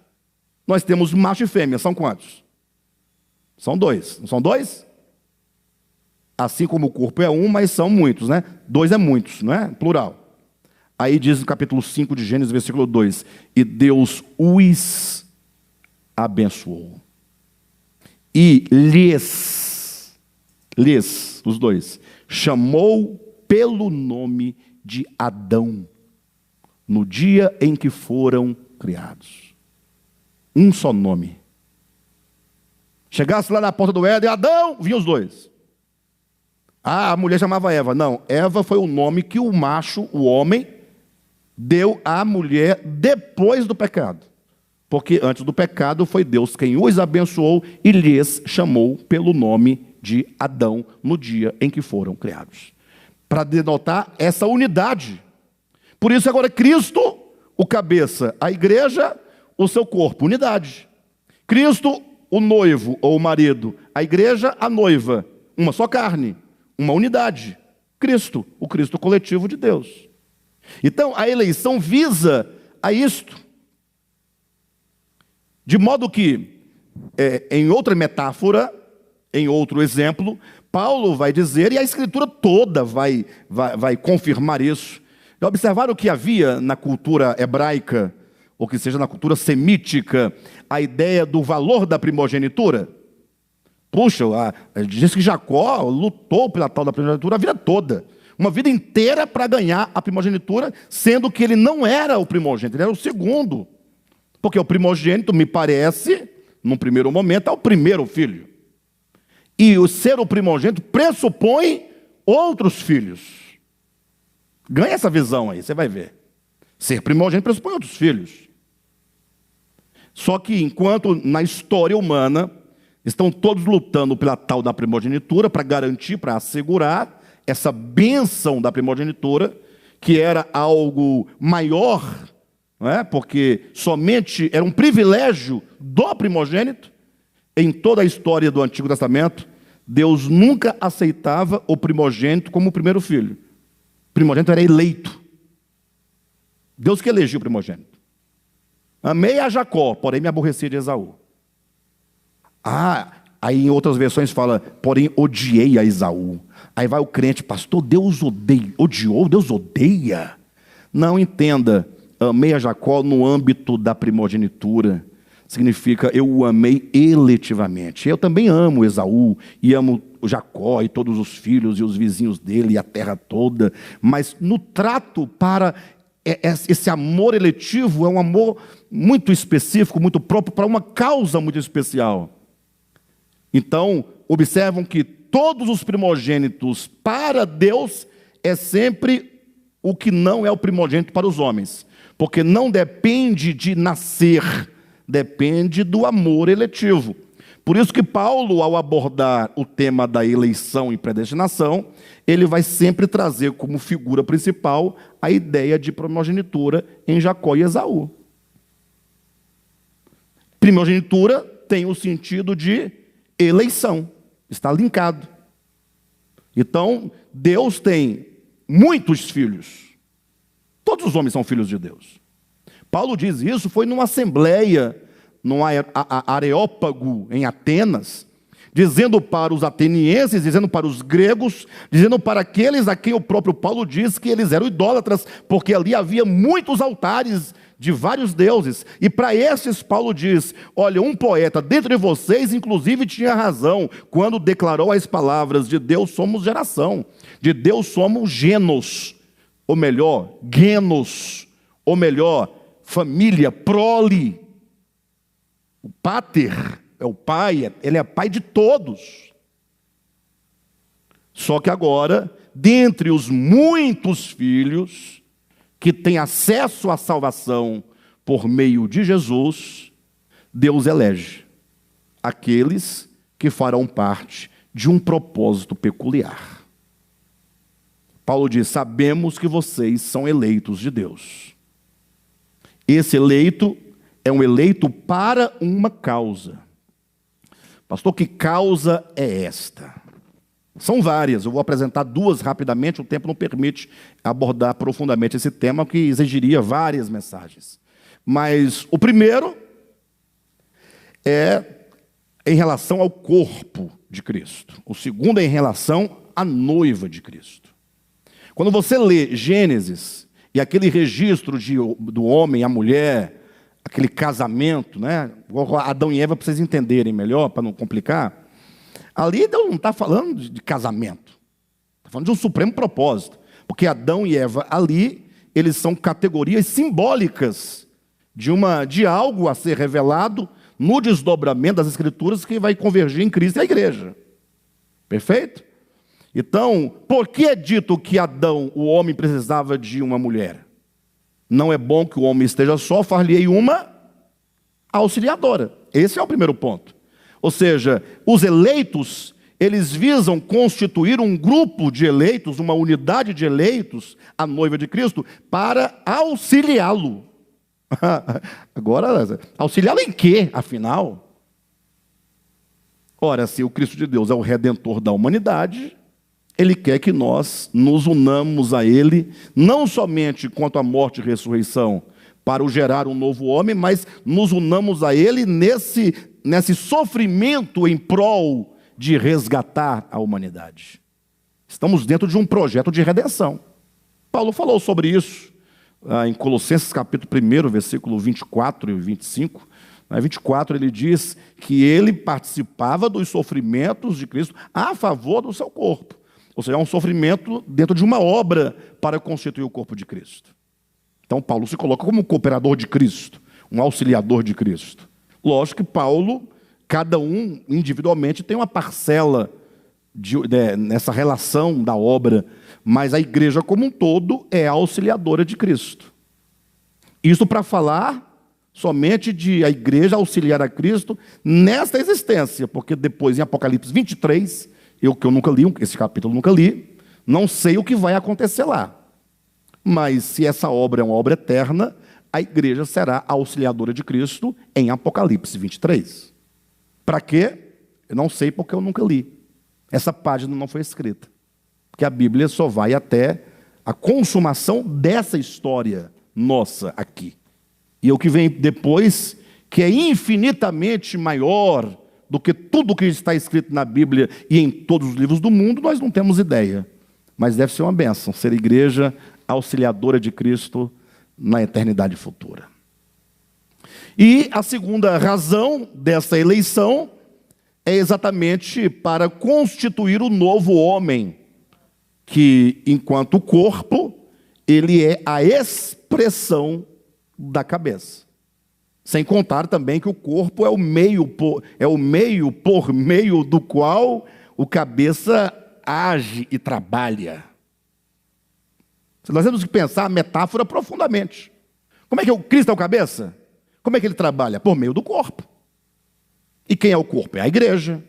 nós temos macho e fêmea. São quantos? São 2. Não são 2? Assim como o corpo é um, mas são muitos, né? 2 é muitos, não é? Plural. Aí diz no capítulo 5 de Gênesis, versículo 2, e Deus os abençoou. E lhes, os dois, chamou pelo nome de Adão, no dia em que foram criados. Um só nome. Chegasse lá na porta do Éden, Adão, vinham os dois. Ah, a mulher chamava Eva. Não, Eva foi o nome que o macho, o homem, deu à mulher depois do pecado. Porque antes do pecado foi Deus quem os abençoou e lhes chamou pelo nome de Adão no dia em que foram criados. Para denotar essa unidade. Por isso agora Cristo, o cabeça, a igreja, o seu corpo, unidade. Cristo, o noivo ou o marido, a igreja, a noiva, uma só carne, uma unidade. Cristo, o Cristo coletivo de Deus. Então a eleição visa a isto. De modo que, em outra metáfora, em outro exemplo, Paulo vai dizer, e a Escritura toda vai confirmar isso. Já observaram que havia na cultura hebraica, ou que seja na cultura semítica, a ideia do valor da primogenitura? Puxa, diz que Jacó lutou pela tal da primogenitura a vida toda. Uma vida inteira para ganhar a primogenitura, sendo que ele não era o primogênito, ele era o segundo. Porque o primogênito, me parece, num primeiro momento, é o primeiro filho. E o ser o primogênito pressupõe outros filhos. Ganha essa visão aí, você vai ver. Ser primogênito pressupõe outros filhos. Só que enquanto na história humana estão todos lutando pela tal da primogenitura, para garantir, para assegurar essa bênção da primogenitura, que era algo maior, não é? Porque somente era um privilégio do primogênito. Em toda a história do Antigo Testamento, Deus nunca aceitava o primogênito como o primeiro filho. O primogênito era eleito. Deus que elegia o primogênito. Amei a Jacó, porém me aborreci de Esaú. Aí em outras versões fala, porém odiei a Esaú. Aí vai o crente, pastor, Deus odeia, odiou, Deus odeia. Não, entenda, amei a Jacó no âmbito da primogenitura. Significa, eu o amei eletivamente. Eu também amo Esaú, e amo Jacó, e todos os filhos, e os vizinhos dele, e a terra toda. Mas no trato para esse amor eletivo, é um amor muito específico, muito próprio, para uma causa muito especial. Então, observam que todos os primogênitos para Deus é sempre o que não é o primogênito para os homens. Porque não depende de nascer, depende do amor eletivo. Por isso que Paulo, ao abordar o tema da eleição e predestinação, ele vai sempre trazer como figura principal a ideia de primogenitura em Jacó e Esaú. Primogenitura tem o sentido de eleição, está linkado. Então, Deus tem muitos filhos. Todos os homens são filhos de Deus. Paulo diz isso, foi numa assembleia, num Areópago, em Atenas, dizendo para os atenienses, dizendo para os gregos, dizendo para aqueles a quem o próprio Paulo diz que eles eram idólatras, porque ali havia muitos altares de vários deuses. E para esses Paulo diz, olha, um poeta dentro de vocês, inclusive, tinha razão, quando declarou as palavras, de Deus somos geração, de Deus somos genos, ou melhor, genos, ou melhor, família, prole. O pater é o pai, ele é pai de todos. Só que agora, dentre os muitos filhos que têm acesso à salvação por meio de Jesus, Deus elege aqueles que farão parte de um propósito peculiar. Paulo diz, sabemos que vocês são eleitos de Deus. Esse eleito é um eleito para uma causa. Pastor, que causa é esta? São várias, eu vou apresentar duas rapidamente, o tempo não permite abordar profundamente esse tema, que exigiria várias mensagens. Mas o primeiro é em relação ao corpo de Cristo. O segundo é em relação à noiva de Cristo. Quando você lê Gênesis, e aquele registro do homem e a mulher, aquele casamento, né? Adão e Eva, para vocês entenderem melhor, para não complicar, ali Deus não está falando de casamento, está falando de um supremo propósito. Porque Adão e Eva ali, eles são categorias simbólicas de algo a ser revelado no desdobramento das Escrituras que vai convergir em Cristo e a igreja. Perfeito? Então, por que é dito que Adão, o homem, precisava de uma mulher? Não é bom que o homem esteja só, far-lhe-ei uma auxiliadora. Esse é o primeiro ponto. Ou seja, os eleitos, eles visam constituir um grupo de eleitos, uma unidade de eleitos, a noiva de Cristo, para auxiliá-lo. Agora, auxiliá-lo em quê, afinal? Ora, se o Cristo de Deus é o redentor da humanidade, Ele quer que nós nos unamos a Ele, não somente quanto à morte e ressurreição, para o gerar um novo homem, mas nos unamos a Ele nesse sofrimento em prol de resgatar a humanidade. Estamos dentro de um projeto de redenção. Paulo falou sobre isso em Colossenses capítulo 1, versículo 24 e 25. Na 24 ele diz que ele participava dos sofrimentos de Cristo a favor do seu corpo. Ou seja, é um sofrimento dentro de uma obra para constituir o corpo de Cristo. Então Paulo se coloca como um cooperador de Cristo, um auxiliador de Cristo. Lógico que Paulo, cada um individualmente tem uma parcela nessa relação da obra, mas a igreja como um todo é auxiliadora de Cristo. Isso para falar somente de a igreja auxiliar a Cristo nesta existência, porque depois em Apocalipse 23, que eu nunca li, esse capítulo eu nunca li, não sei o que vai acontecer lá. Mas se essa obra é uma obra eterna, a igreja será a auxiliadora de Cristo em Apocalipse 23. Para quê? Eu não sei porque eu nunca li. Essa página não foi escrita. Porque a Bíblia só vai até a consumação dessa história nossa aqui. E o que vem depois, que é infinitamente maior do que tudo que está escrito na Bíblia e em todos os livros do mundo, nós não temos ideia. Mas deve ser uma bênção ser igreja auxiliadora de Cristo na eternidade futura. E a segunda razão dessa eleição é exatamente para constituir o novo homem, que, enquanto corpo, ele é a expressão da cabeça. Sem contar também que o corpo é o meio por meio do qual o cabeça age e trabalha. Nós temos que pensar a metáfora profundamente. Como é que o Cristo é o cabeça? Como é que ele trabalha? Por meio do corpo. E quem é o corpo? É a igreja.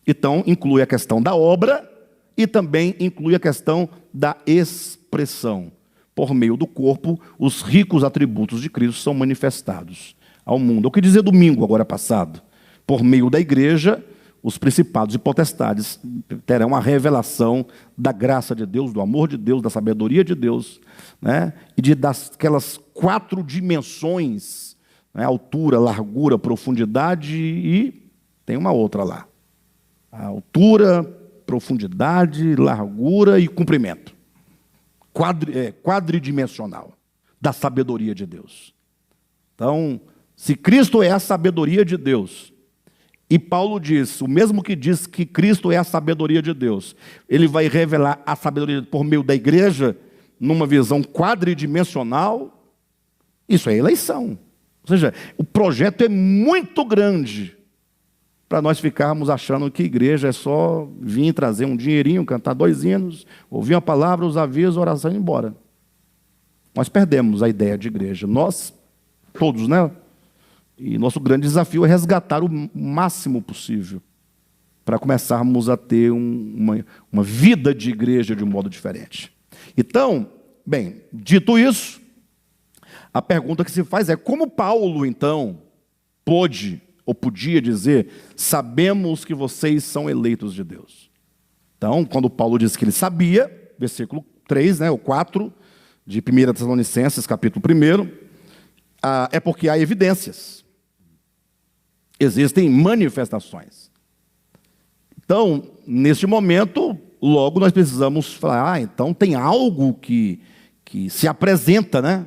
Então, inclui a questão da obra e também inclui a questão da expressão. Por meio do corpo, os ricos atributos de Cristo são manifestados ao mundo. O que dizer domingo, agora passado? Por meio da igreja, os principados e potestades terão a revelação da graça de Deus, do amor de Deus, da sabedoria de Deus, né? E daquelas 4 dimensões, né? Altura, largura, profundidade e tem uma outra lá. A altura, profundidade, largura e comprimento. Quadridimensional da sabedoria de Deus. Então, se Cristo é a sabedoria de Deus, e Paulo diz, o mesmo que diz que Cristo é a sabedoria de Deus, ele vai revelar a sabedoria por meio da igreja, numa visão quadridimensional, isso é eleição. Ou seja, o projeto é muito grande para nós ficarmos achando que igreja é só vir trazer um dinheirinho, cantar 2 hinos, ouvir uma palavra, os avisos, oração e ir embora. Nós perdemos a ideia de igreja. Nós, todos, né? E nosso grande desafio é resgatar o máximo possível para começarmos a ter uma vida de igreja de um modo diferente. Então, bem, dito isso, a pergunta que se faz é como Paulo, então, pôde ou podia dizer, sabemos que vocês são eleitos de Deus. Então, quando Paulo diz que ele sabia, versículo 3, né, ou 4, de 1 Tessalonicenses, capítulo 1, é porque há evidências. Existem manifestações. Então, neste momento, logo nós precisamos falar, então tem algo que se apresenta, né?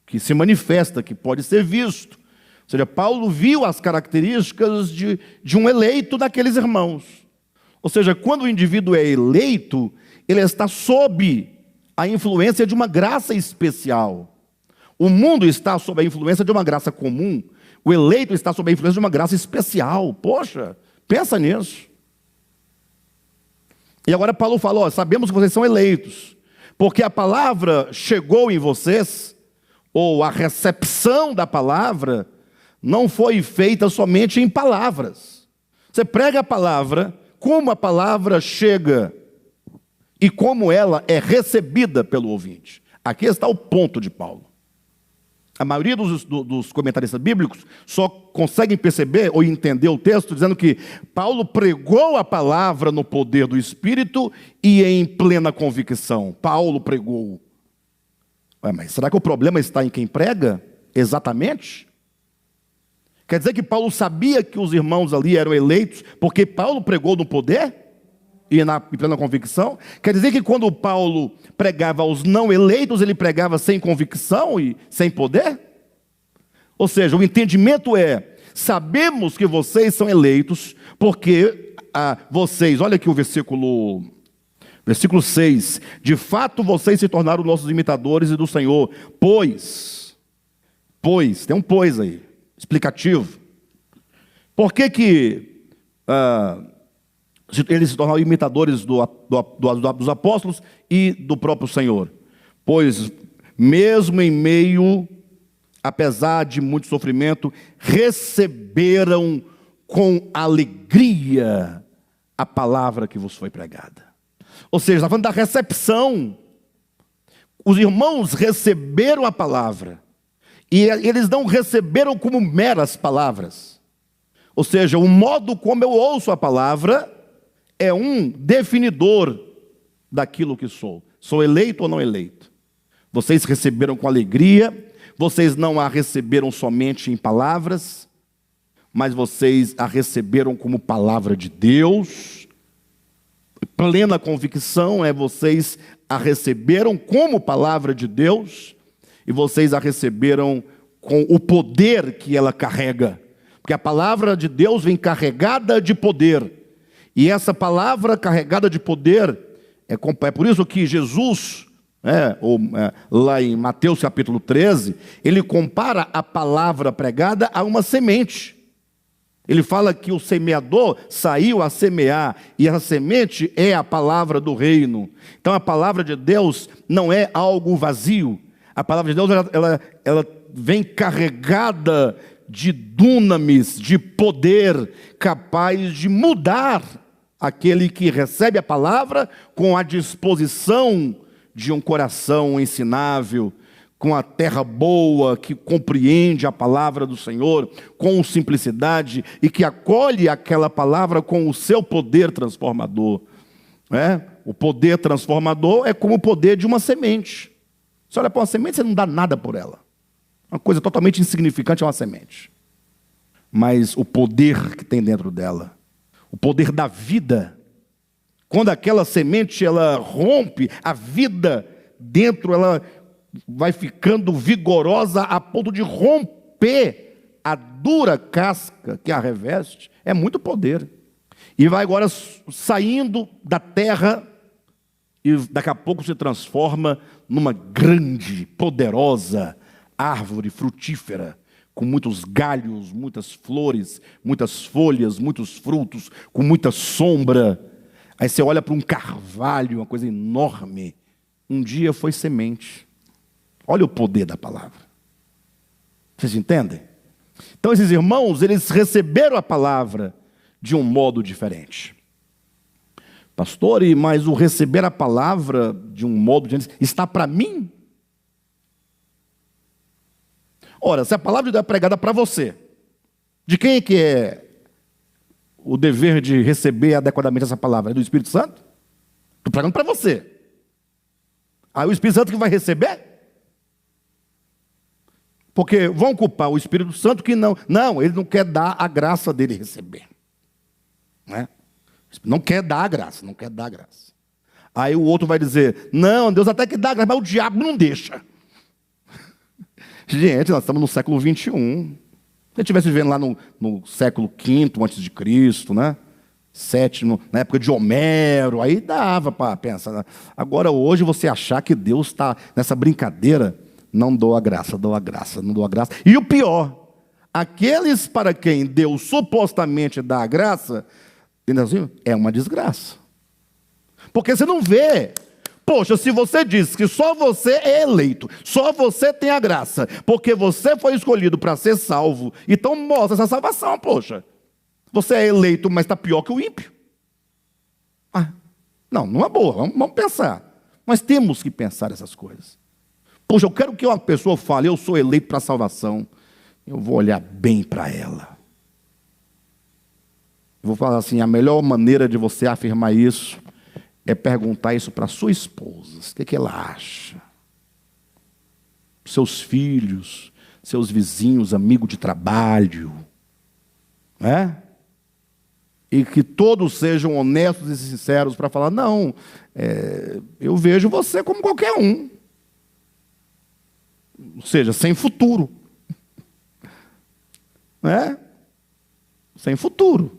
Que se manifesta, que pode ser visto. Ou seja, Paulo viu as características de um eleito daqueles irmãos. Ou seja, quando o indivíduo é eleito, ele está sob a influência de uma graça especial. O mundo está sob a influência de uma graça comum. O eleito está sob a influência de uma graça especial. Poxa, pensa nisso. E agora Paulo falou, sabemos que vocês são eleitos, porque a palavra chegou em vocês, ou a recepção da palavra, não foi feita somente em palavras. Você prega a palavra, como a palavra chega e como ela é recebida pelo ouvinte. Aqui está o ponto de Paulo. A maioria dos comentaristas bíblicos só conseguem perceber ou entender o texto dizendo que Paulo pregou a palavra no poder do Espírito e em plena convicção. Paulo pregou. Mas será que o problema está em quem prega? Exatamente? Quer dizer que Paulo sabia que os irmãos ali eram eleitos porque Paulo pregou no poder e em plena convicção? Quer dizer que quando Paulo pregava aos não eleitos, ele pregava sem convicção e sem poder? Ou seja, o entendimento é, sabemos que vocês são eleitos porque vocês, olha aqui o versículo 6, de fato vocês se tornaram nossos imitadores e do Senhor, pois, tem um pois aí, explicativo. Por que eles se tornaram imitadores dos apóstolos e do próprio Senhor? Pois, mesmo em meio, apesar de muito sofrimento, receberam com alegria a palavra que vos foi pregada. Ou seja, está falando da recepção. Os irmãos receberam a palavra, e eles não receberam como meras palavras. Ou seja, o modo como eu ouço a palavra é um definidor daquilo que sou. Sou eleito ou não eleito? Vocês receberam com alegria, vocês não a receberam somente em palavras, mas vocês a receberam como palavra de Deus. Plena convicção é vocês a receberam como palavra de Deus, e vocês a receberam com o poder que ela carrega. Porque a palavra de Deus vem carregada de poder. E essa palavra carregada de poder, é por isso que Jesus, lá em Mateus capítulo 13, ele compara a palavra pregada a uma semente. Ele fala que o semeador saiu a semear, e a semente é a palavra do reino. Então a palavra de Deus não é algo vazio. A palavra de Deus ela vem carregada de dunamis, de poder, capaz de mudar aquele que recebe a palavra com a disposição de um coração ensinável, com a terra boa, que compreende a palavra do Senhor, com simplicidade, e que acolhe aquela palavra com o seu poder transformador. O poder transformador é como o poder de uma semente. Você olha para uma semente, você não dá nada por ela. Uma coisa totalmente insignificante é uma semente. Mas o poder que tem dentro dela, o poder da vida, quando aquela semente ela rompe, a vida dentro ela vai ficando vigorosa a ponto de romper a dura casca que a reveste, é muito poder. E vai agora saindo da terra e daqui a pouco se transforma numa grande, poderosa árvore frutífera, com muitos galhos, muitas flores, muitas folhas, muitos frutos, com muita sombra. Aí você olha para um carvalho, uma coisa enorme. Um dia foi semente. Olha o poder da palavra. Vocês entendem? Então esses irmãos, eles receberam a palavra de um modo diferente. Pastor, mas o receber a palavra de um modo diferente está para mim? Ora, se a palavra é pregada para você, de quem é que é o dever de receber adequadamente essa palavra? É do Espírito Santo? Estou pregando para você. Aí o Espírito Santo que vai receber? Porque vão culpar o Espírito Santo que não. Não, ele não quer dar a graça dele receber. Não quer dar a graça, não quer dar a graça. Aí o outro vai dizer, não, Deus até que dá a graça, mas o diabo não deixa. Gente, nós estamos no século 21. Se você estivesse vivendo lá no século V a.C., né? 7, na época de Homero, aí dava para pensar. Agora, hoje, você achar que Deus está nessa brincadeira, não dou a graça, não dou a graça. E o pior, aqueles para quem Deus supostamente dá a graça, é uma desgraça. Porque você não vê. Poxa, se você diz que só você é eleito, só você tem a graça, porque você foi escolhido para ser salvo, então mostra essa salvação, poxa. Você é eleito, mas está pior que o ímpio. Não é boa, vamos pensar. Nós temos que pensar essas coisas. Poxa, eu quero que uma pessoa fale, eu sou eleito para a salvação. Eu vou olhar bem para ela. Eu vou falar assim, a melhor maneira de você afirmar isso é perguntar isso para sua esposa. O que ela acha? Seus filhos, seus vizinhos, amigos de trabalho. E que todos sejam honestos e sinceros para falar, não, eu vejo você como qualquer um. Ou seja, sem futuro. Sem futuro.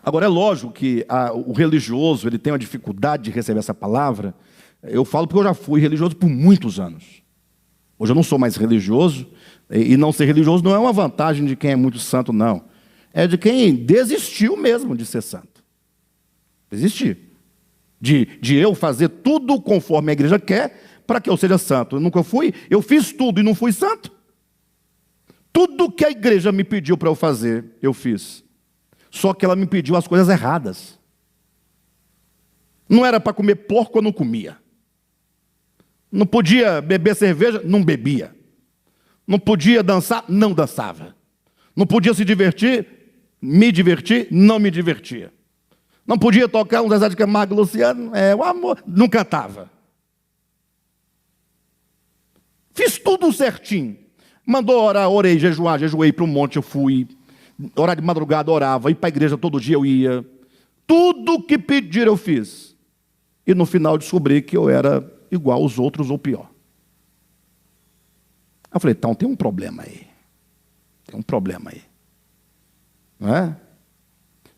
Agora, é lógico que o religioso ele tem uma dificuldade de receber essa palavra. Eu falo porque eu já fui religioso por muitos anos. Hoje eu não sou mais religioso, e não ser religioso não é uma vantagem de quem é muito santo, não. É de quem desistiu mesmo de ser santo. Desistir. De eu fazer tudo conforme a igreja quer, para que eu seja santo. Eu nunca fui, eu fiz tudo e não fui santo. Tudo que a igreja me pediu para eu fazer, eu fiz. Só que ela me pediu as coisas erradas. Não era para comer porco, eu não comia. Não podia beber cerveja, não bebia. Não podia dançar, não dançava. Não podia se divertir, me divertir, não me divertia. Não podia tocar um Zezé de Camargo e Luciano, o amor, não cantava. Fiz tudo certinho. Mandou orar, orei, jejuei para o monte, eu fui. Orar de madrugada, orava, ir para a igreja todo dia eu ia. Tudo que pediram eu fiz. E no final descobri que eu era igual aos outros ou pior. Eu falei, então tem um problema aí. Tem um problema aí. Não é?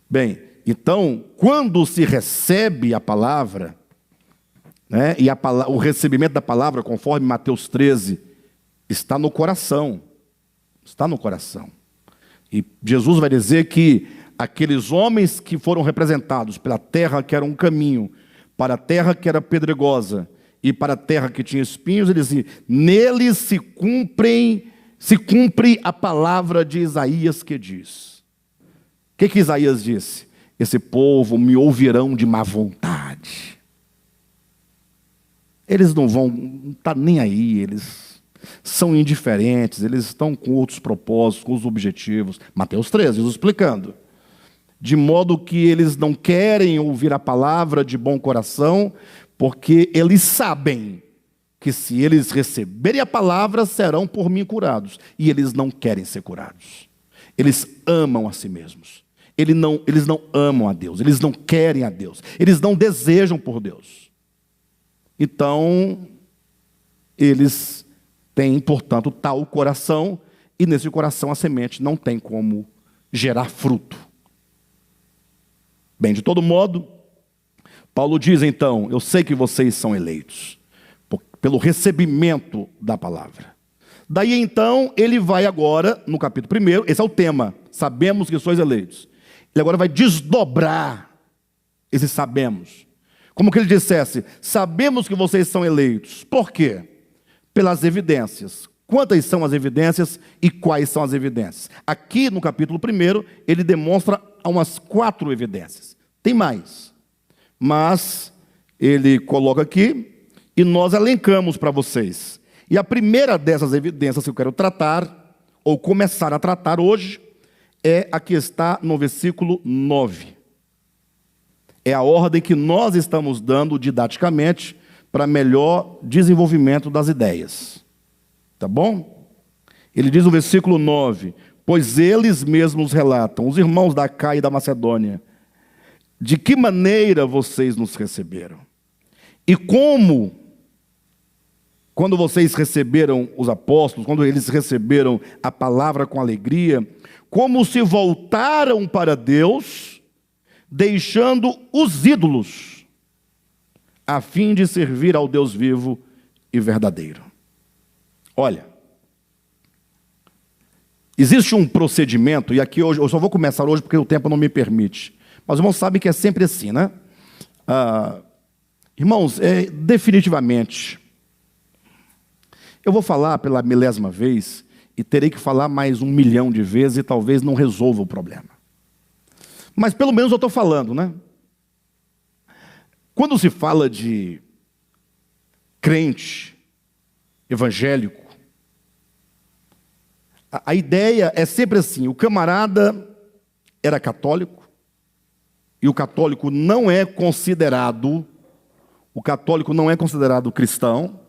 Bem, então, quando se recebe a palavra, e o recebimento da palavra, conforme Mateus 13, está no coração. Está no coração. E Jesus vai dizer que aqueles homens que foram representados pela terra que era um caminho, para a terra que era pedregosa e para a terra que tinha espinhos, ele dizia, neles se cumpre a palavra de Isaías que diz. O que Isaías disse? Esse povo me ouvirão de má vontade. Eles não vão estar nem aí, eles são indiferentes, eles estão com outros propósitos, com os objetivos. Mateus 13, Jesus explicando. De modo que eles não querem ouvir a palavra de bom coração, porque eles sabem que se eles receberem a palavra, serão por mim curados. E eles não querem ser curados. Eles amam a si mesmos. Eles não amam a Deus, eles não querem a Deus, eles não desejam por Deus. Então, eles têm, portanto, tal coração, e nesse coração a semente não tem como gerar fruto. Bem, de todo modo, Paulo diz então, eu sei que vocês são eleitos, pelo recebimento da palavra. Daí então, ele vai agora, no capítulo 1, esse é o tema, sabemos que sois eleitos. Ele agora vai desdobrar esse sabemos. Como que ele dissesse, sabemos que vocês são eleitos. Por quê? Pelas evidências. Quantas são as evidências e quais são as evidências? Aqui no capítulo 1, ele demonstra umas 4 evidências. Tem mais. Mas ele coloca aqui e nós elencamos para vocês. E a primeira dessas evidências que eu quero tratar, ou começar a tratar hoje, é a que está no versículo 9. É a ordem que nós estamos dando didaticamente para melhor desenvolvimento das ideias. Tá bom? Ele diz no versículo 9, pois eles mesmos relatam, os irmãos da Acaia e da Macedônia, de que maneira vocês nos receberam? E como, quando vocês receberam os apóstolos, quando eles receberam a palavra com alegria, como se voltaram para Deus, deixando os ídolos, a fim de servir ao Deus vivo e verdadeiro. Olha, existe um procedimento, e aqui hoje, eu só vou começar hoje porque o tempo não me permite, mas os irmãos sabem que é sempre assim, né? Irmãos, definitivamente, eu vou falar pela milésima vez, e terei que falar mais 1 milhão de vezes, e talvez não resolva o problema. Mas pelo menos eu estou falando, né? Quando se fala de crente, evangélico, a ideia é sempre assim: o camarada era católico, e o católico não é considerado cristão,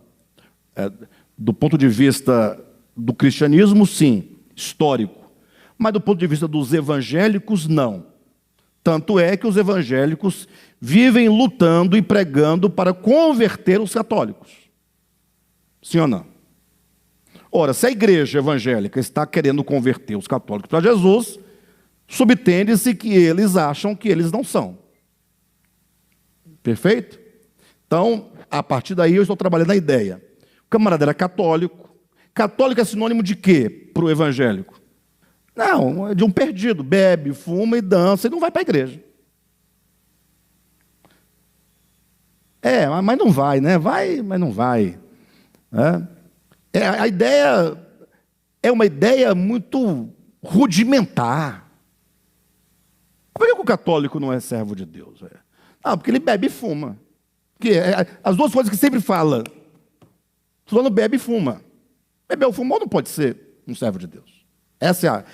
do ponto de vista do cristianismo, sim, histórico, mas do ponto de vista dos evangélicos, não. Tanto é que os evangélicos vivem lutando e pregando para converter os católicos. Sim ou não? Ora, se a igreja evangélica está querendo converter os católicos para Jesus, subtende-se que eles acham que eles não são. Perfeito? Então, a partir daí eu estou trabalhando a ideia. O camarada era católico. Católico é sinônimo de quê para o evangélico? Não, é de um perdido. Bebe, fuma e dança e não vai para a igreja. Mas não vai, né? Vai, mas não vai. A ideia é uma ideia muito rudimentar. Por que o católico não é servo de Deus? Porque ele bebe e fuma. As duas coisas que sempre fala. Fulano bebe e fuma. Beber ou fumar não pode ser um servo de Deus. Essa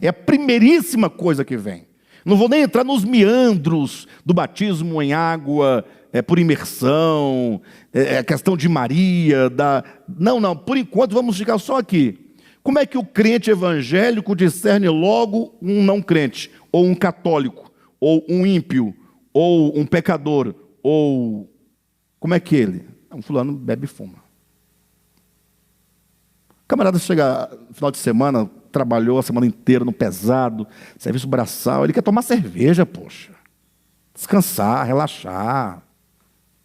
é a primeiríssima coisa que vem. Não vou nem entrar nos meandros do batismo em água, por imersão, a questão de Maria. Não, por enquanto vamos ficar só aqui. Como é que o crente evangélico discerne logo um não crente, ou um católico, ou um ímpio, ou um pecador, ou... Como é que ele? Um fulano bebe e fuma. O camarada chega no final de semana, trabalhou a semana inteira no pesado, serviço braçal, ele quer tomar cerveja, poxa. Descansar, relaxar.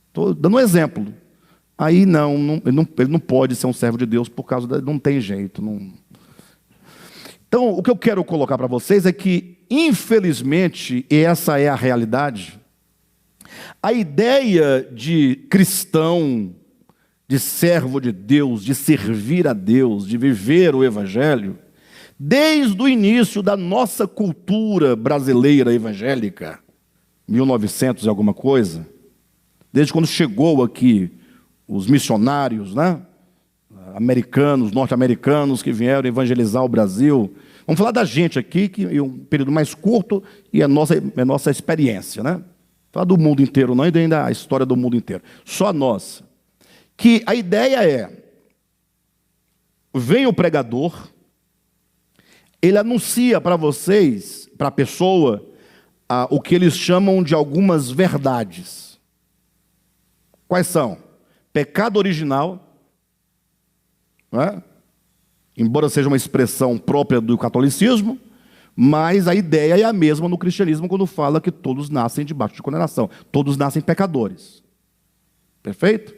Estou dando um exemplo. Aí ele não pode ser um servo de Deus por causa não tem jeito. Então, o que eu quero colocar para vocês é que, infelizmente, e essa é a realidade, a ideia de cristão, de servo de Deus, de servir a Deus, de viver o Evangelho, desde o início da nossa cultura brasileira evangélica, 1900 e alguma coisa, desde quando chegou aqui os missionários, né? Americanos, norte-americanos que vieram evangelizar o Brasil. Vamos falar da gente aqui, que é um período mais curto e a nossa experiência, né? Falar do mundo inteiro, não, e ainda a história do mundo inteiro. Só a nossa. Que a ideia vem o pregador, ele anuncia para vocês, para a pessoa, o que eles chamam de algumas verdades. Quais são? Pecado original, né? Embora seja uma expressão própria do catolicismo, mas a ideia é a mesma no cristianismo quando fala que todos nascem debaixo de condenação, todos nascem pecadores. Perfeito?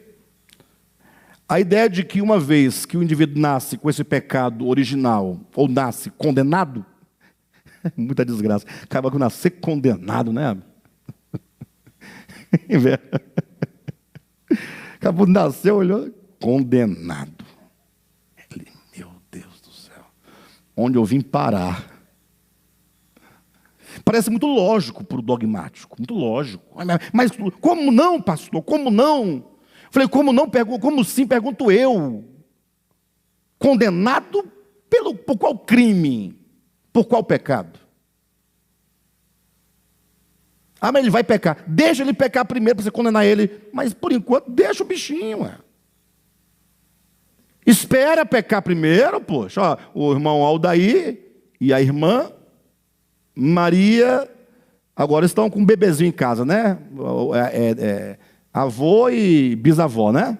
A ideia de que uma vez que o indivíduo nasce com esse pecado original, ou nasce condenado, muita desgraça, acaba com nascer condenado, né? Acabou de nascer, olhou, condenado. Ele, meu Deus do céu, onde eu vim parar? Parece muito lógico para o dogmático, muito lógico. Mas como não, pastor? Como não? Falei, como não? Como sim? Pergunto eu. Condenado por qual crime? Por qual pecado? Mas ele vai pecar. Deixa ele pecar primeiro para você condenar ele. Mas por enquanto, deixa o bichinho. Espera pecar primeiro, poxa. Ó, o irmão Aldair e a irmã Maria agora estão com um bebezinho em casa, né? Avô e bisavó, né?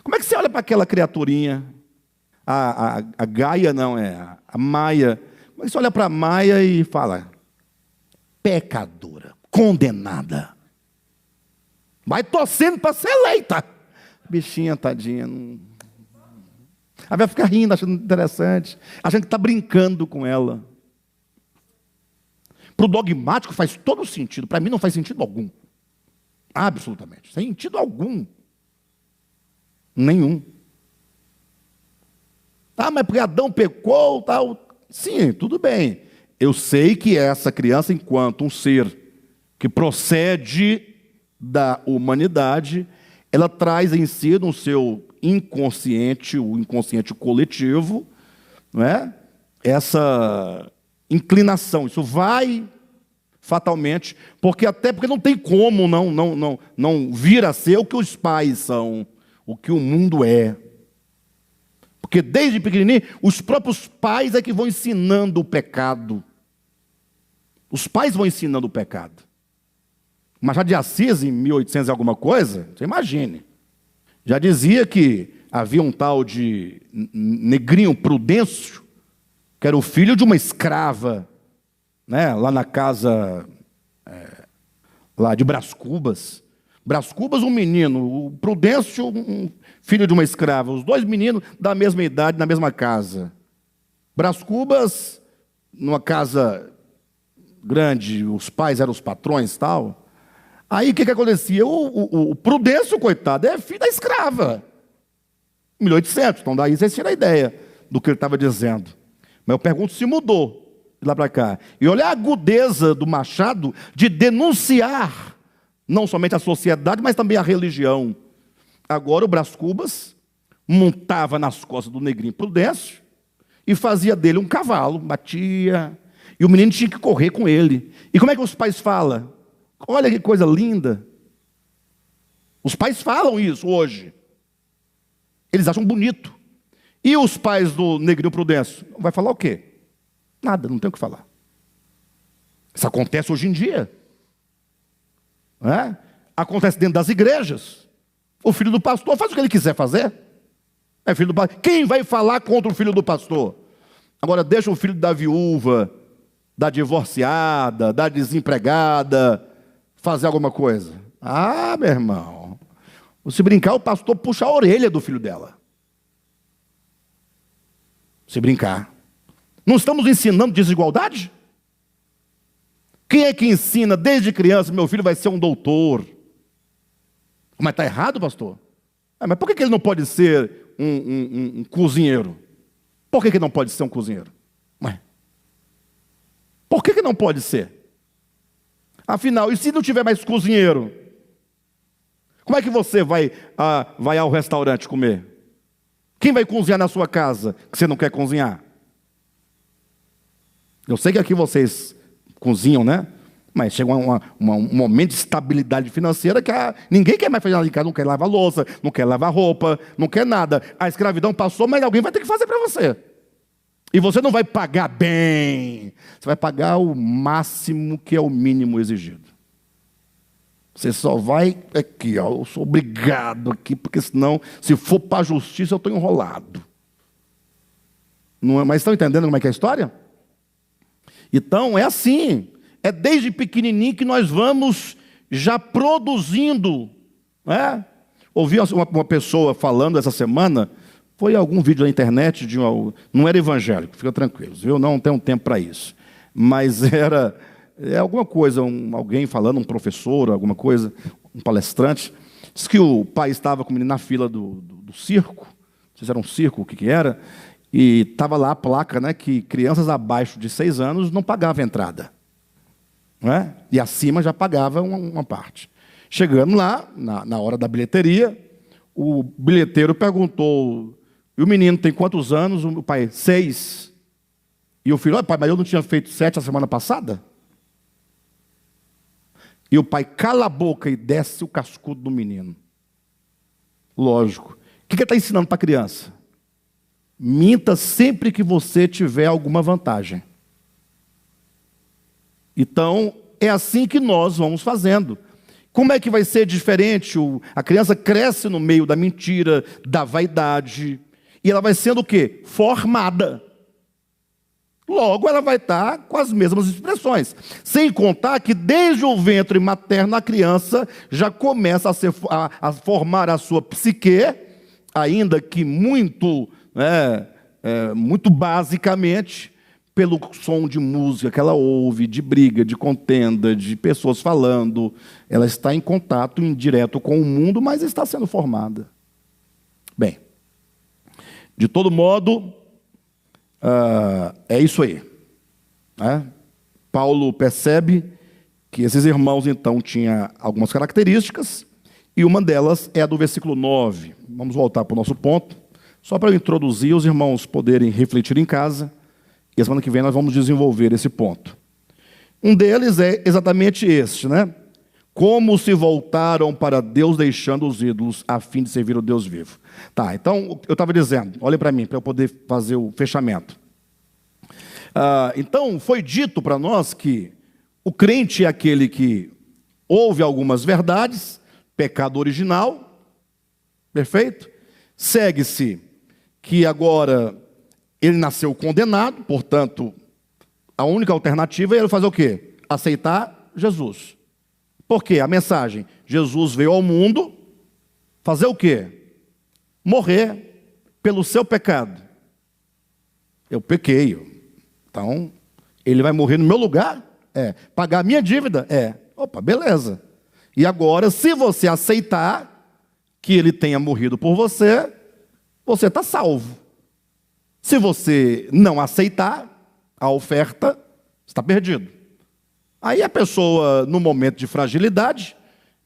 Como é que você olha para aquela criaturinha? A Gaia, não, a Maia. Você olha para Maia e fala: pecadora, condenada. Vai torcendo para ser eleita. Bichinha, tadinha. Ela vai ficar rindo, achando interessante. Achando que está brincando com ela. Para o dogmático faz todo sentido. Para mim não faz sentido algum. Absolutamente. Sem sentido algum. Nenhum. Mas porque Adão pecou, tal. Sim, tudo bem. Eu sei que essa criança, enquanto um ser que procede da humanidade, ela traz em si, no seu inconsciente, o inconsciente coletivo, não é? Essa inclinação. Isso vai fatalmente, porque não tem como não vir a ser o que os pais são, o que o mundo é. Porque desde pequenininho, os próprios pais é que vão ensinando o pecado. Os pais vão ensinando o pecado. Machado de Assis, em 1800 e alguma coisa, você imagine, já dizia que havia um tal de Negrinho Prudêncio, que era o filho de uma escrava, né, lá na casa lá de Brás Cubas. Brás Cubas, um menino, o Prudêncio, um filho de uma escrava, os dois meninos da mesma idade, na mesma casa. Brás Cubas, numa casa grande, os pais eram os patrões e tal. Aí o que acontecia? O Prudêncio, coitado, é filho da escrava. 1800, então daí vocês tiram a ideia do que ele estava dizendo. Mas eu pergunto se mudou de lá para cá. E olha a agudeza do Machado de denunciar não somente a sociedade, mas também a religião. Agora o Brás Cubas montava nas costas do Negrinho Prudêncio e fazia dele um cavalo, batia, e o menino tinha que correr com ele. E como é que os pais falam? Olha que coisa linda. Os pais falam isso hoje. Eles acham bonito. E os pais do Negrinho Prudêncio? Vai falar o quê? Nada, não tem o que falar. Isso acontece hoje em dia. Não é? Acontece dentro das igrejas. O filho do pastor faz o que ele quiser fazer. É filho do pastor. Quem vai falar contra o filho do pastor? Agora deixa o filho da viúva, da divorciada, da desempregada fazer alguma coisa. Meu irmão, se brincar, o pastor puxa a orelha do filho dela. Se brincar. Não estamos ensinando desigualdade? Quem é que ensina desde criança, meu filho vai ser um doutor? Mas está errado, pastor? Mas por que ele não pode ser um cozinheiro? Por que ele não pode ser um cozinheiro? Por que não pode ser? Afinal, e se não tiver mais cozinheiro? Como é que você vai ao restaurante comer? Quem vai cozinhar na sua casa que você não quer cozinhar? Eu sei que aqui vocês cozinham, né? Mas chega um momento de estabilidade financeira que ninguém quer mais fazer nada em casa, não quer lavar louça, não quer lavar roupa, não quer nada. A escravidão passou, mas alguém vai ter que fazer para você. E você não vai pagar bem, você vai pagar o máximo que é o mínimo exigido. Você só vai aqui, eu sou obrigado aqui, porque senão, se for para a justiça, eu estou enrolado. Não é, mas estão entendendo como é que é a história? Então, é assim, é desde pequenininho que nós vamos já produzindo. Né? Ouvi uma pessoa falando essa semana, foi algum vídeo na internet, não era evangélico, fica tranquilo, eu não tenho tempo para isso. Mas era alguma coisa, alguém falando, um professor, alguma coisa, um palestrante, disse que o pai estava com o menino na fila do circo, não sei se era um circo, o que era, e estava lá a placa, né, que crianças abaixo de 6 anos não pagavam entrada. Não é? E acima já pagava uma parte. Chegando lá, na hora da bilheteria, o bilheteiro perguntou: e o menino tem quantos anos? O pai, 6. E o filho, pai, mas eu não tinha feito 7 a semana passada? E o pai cala a boca e desce o cascudo do menino. Lógico. O que ele está ensinando para a criança? Minta sempre que você tiver alguma vantagem. Então, é assim que nós vamos fazendo. Como é que vai ser diferente? A criança cresce no meio da mentira, da vaidade, e ela vai sendo o quê? Formada. Logo, ela vai estar com as mesmas expressões. Sem contar que desde o ventre materno a criança já começa a formar a sua psique, ainda que muito, muito basicamente, pelo som de música que ela ouve, de briga, de contenda, de pessoas falando. Ela está em contato indireto com o mundo, mas está sendo formada. Bem, de todo modo, é isso aí. Paulo percebe que esses irmãos, então, tinham algumas características, e uma delas é a do versículo 9. Vamos voltar para o nosso ponto, só para eu introduzir, os irmãos poderem refletir em casa, e a semana que vem nós vamos desenvolver esse ponto. Um deles é exatamente este, Como se voltaram para Deus deixando os ídolos a fim de servir o Deus vivo. Tá, então, eu estava dizendo, olhem para mim, para eu poder fazer o fechamento. Então, foi dito para nós que o crente é aquele que ouve algumas verdades, pecado original, perfeito? Segue-se que agora ele nasceu condenado, portanto, a única alternativa é ele fazer o quê? Aceitar Jesus. Por quê? A mensagem, Jesus veio ao mundo fazer o quê? Morrer pelo seu pecado. Eu pequei, então ele vai morrer no meu lugar? Pagar a minha dívida? Opa, beleza. E agora, se você aceitar que ele tenha morrido por você, você está salvo. Se você não aceitar a oferta, está perdido. Aí a pessoa, no momento de fragilidade,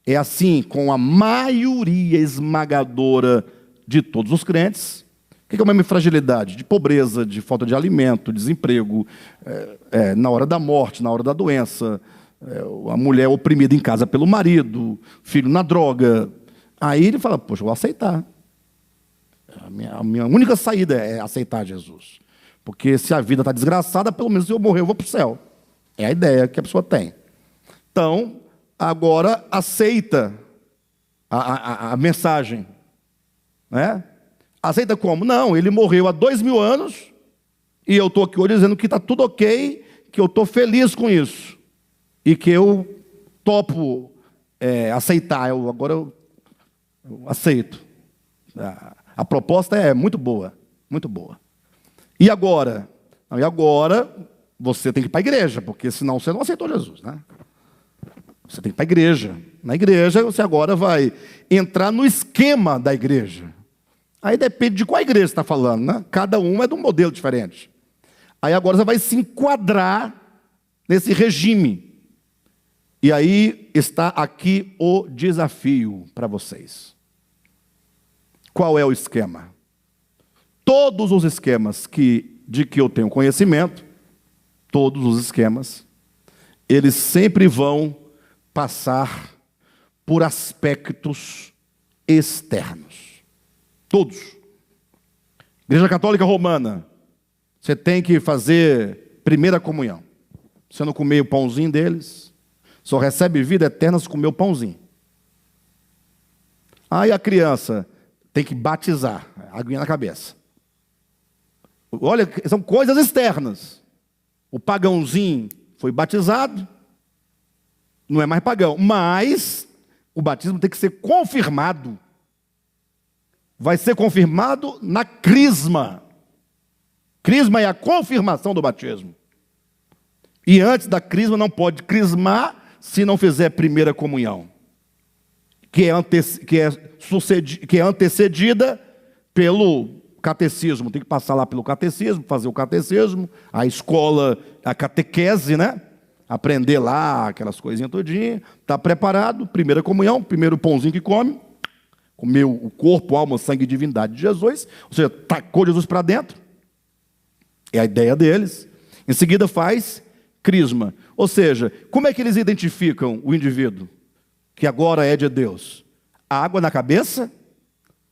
é assim com a maioria esmagadora de todos os crentes. O que é uma fragilidade? De pobreza, de falta de alimento, desemprego, na hora da morte, na hora da doença, a mulher oprimida em casa pelo marido, filho na droga. Aí ele fala, poxa, eu vou aceitar. A minha única saída é aceitar Jesus. Porque se a vida está desgraçada, pelo menos se eu morrer, eu vou para o céu. É a ideia que a pessoa tem. Então, agora aceita a mensagem. Aceita como? Não, ele morreu há 2000 anos e eu estou aqui hoje dizendo que está tudo ok, que eu estou feliz com isso. E que eu topo aceitar. Agora eu aceito. A proposta é muito boa, muito boa. E agora? E agora você tem que ir para a igreja, porque senão você não aceitou Jesus, Você tem que ir para a igreja. Na igreja você agora vai entrar no esquema da igreja. Aí depende de qual igreja você está falando, Cada um é de um modelo diferente. Aí agora você vai se enquadrar nesse regime. E aí está aqui o desafio para vocês. Qual é o esquema? Todos os esquemas de que eu tenho conhecimento, todos os esquemas, eles sempre vão passar por aspectos externos. Todos. Igreja Católica Romana, você tem que fazer primeira comunhão. Você não comer o pãozinho deles, só recebe vida eterna se comer o pãozinho. Aí a criança tem que batizar, aguinha na cabeça. Olha, são coisas externas. O pagãozinho foi batizado, não é mais pagão, mas o batismo tem que ser confirmado. Vai ser confirmado na crisma. Crisma é a confirmação do batismo. E antes da crisma não pode crismar se não fizer primeira comunhão, que é antecedida pelo catecismo. Tem que passar lá pelo catecismo, fazer o catecismo, a escola, a catequese, aprender lá aquelas coisinhas todinhas. Está preparado, primeira comunhão, primeiro pãozinho que come, comeu o corpo, alma, sangue e divindade de Jesus, ou seja, tacou Jesus para dentro. É a ideia deles. Em seguida faz crisma. Ou seja, como é que eles identificam o indivíduo que agora é de Deus? Água na cabeça,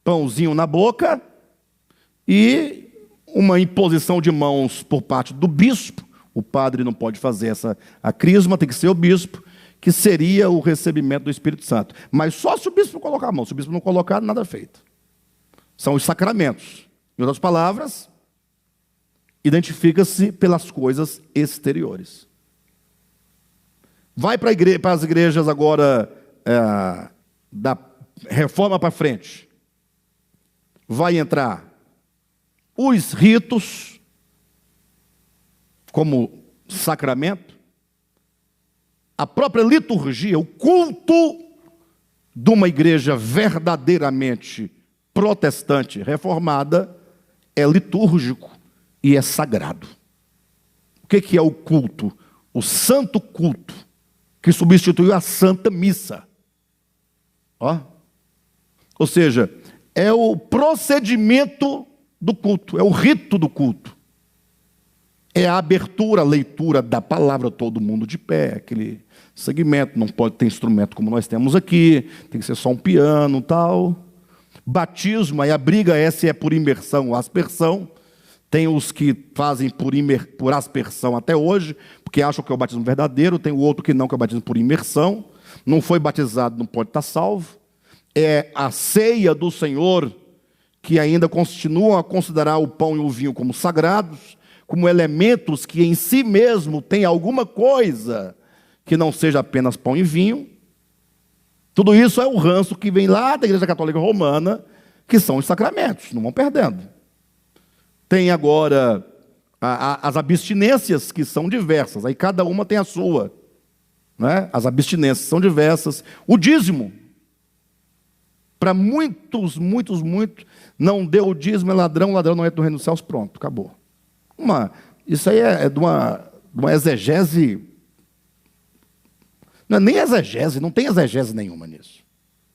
pãozinho na boca e uma imposição de mãos por parte do bispo. O padre não pode fazer a crisma, tem que ser o bispo, que seria o recebimento do Espírito Santo. Mas só se o bispo colocar a mão. Se o bispo não colocar, nada feito. São os sacramentos. Em outras palavras, identifica-se pelas coisas exteriores. Vai para as igrejas agora da reforma para frente. Vai entrar os ritos como sacramento, a própria liturgia, o culto de uma igreja verdadeiramente protestante, reformada, é litúrgico e é sagrado. O que é o culto? O santo culto, que substituiu a santa missa. Ou seja, é o procedimento do culto, é o rito do culto. É a abertura, a leitura da palavra, todo mundo de pé, aquele segmento, não pode ter instrumento como nós temos aqui, tem que ser só um piano e tal. Batismo, aí a briga é se é por imersão ou aspersão. Tem os que fazem por aspersão até hoje, porque acham que é o batismo verdadeiro, tem o outro que não, que é o batismo por imersão. Não foi batizado, não pode estar salvo. É a ceia do Senhor, que ainda continuam a considerar o pão e o vinho como sagrados, como elementos que em si mesmo têm alguma coisa que não seja apenas pão e vinho. Tudo isso é o ranço que vem lá da Igreja Católica Romana, que são os sacramentos, não vão perdendo. Tem agora as abstinências, que são diversas, aí cada uma tem a sua, né? As abstinências são diversas. O dízimo, para muitos, não deu o dízimo, é ladrão, ladrão não entra no reino dos céus, pronto, acabou. Isso aí é de uma exegese. Não é nem exegese, não tem exegese nenhuma nisso.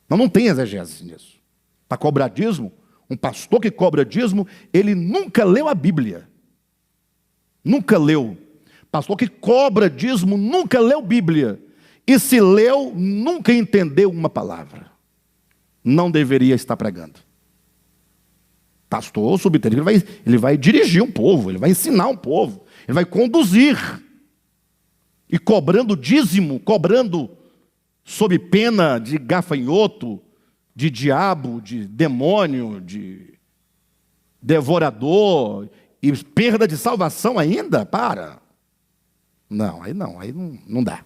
Não tem exegese nisso. Para cobrar dízimo, um pastor que cobra dízimo, ele nunca leu a Bíblia. Nunca leu. Pastor que cobra dízimo, nunca leu Bíblia. E se leu, nunca entendeu uma palavra. Não deveria estar pregando. Pastor subterrâneo, ele vai dirigir um povo, ele vai ensinar um povo, ele vai conduzir. E cobrando dízimo, cobrando sob pena de gafanhoto, de diabo, de demônio, de devorador, e perda de salvação ainda? Para. Aí não dá.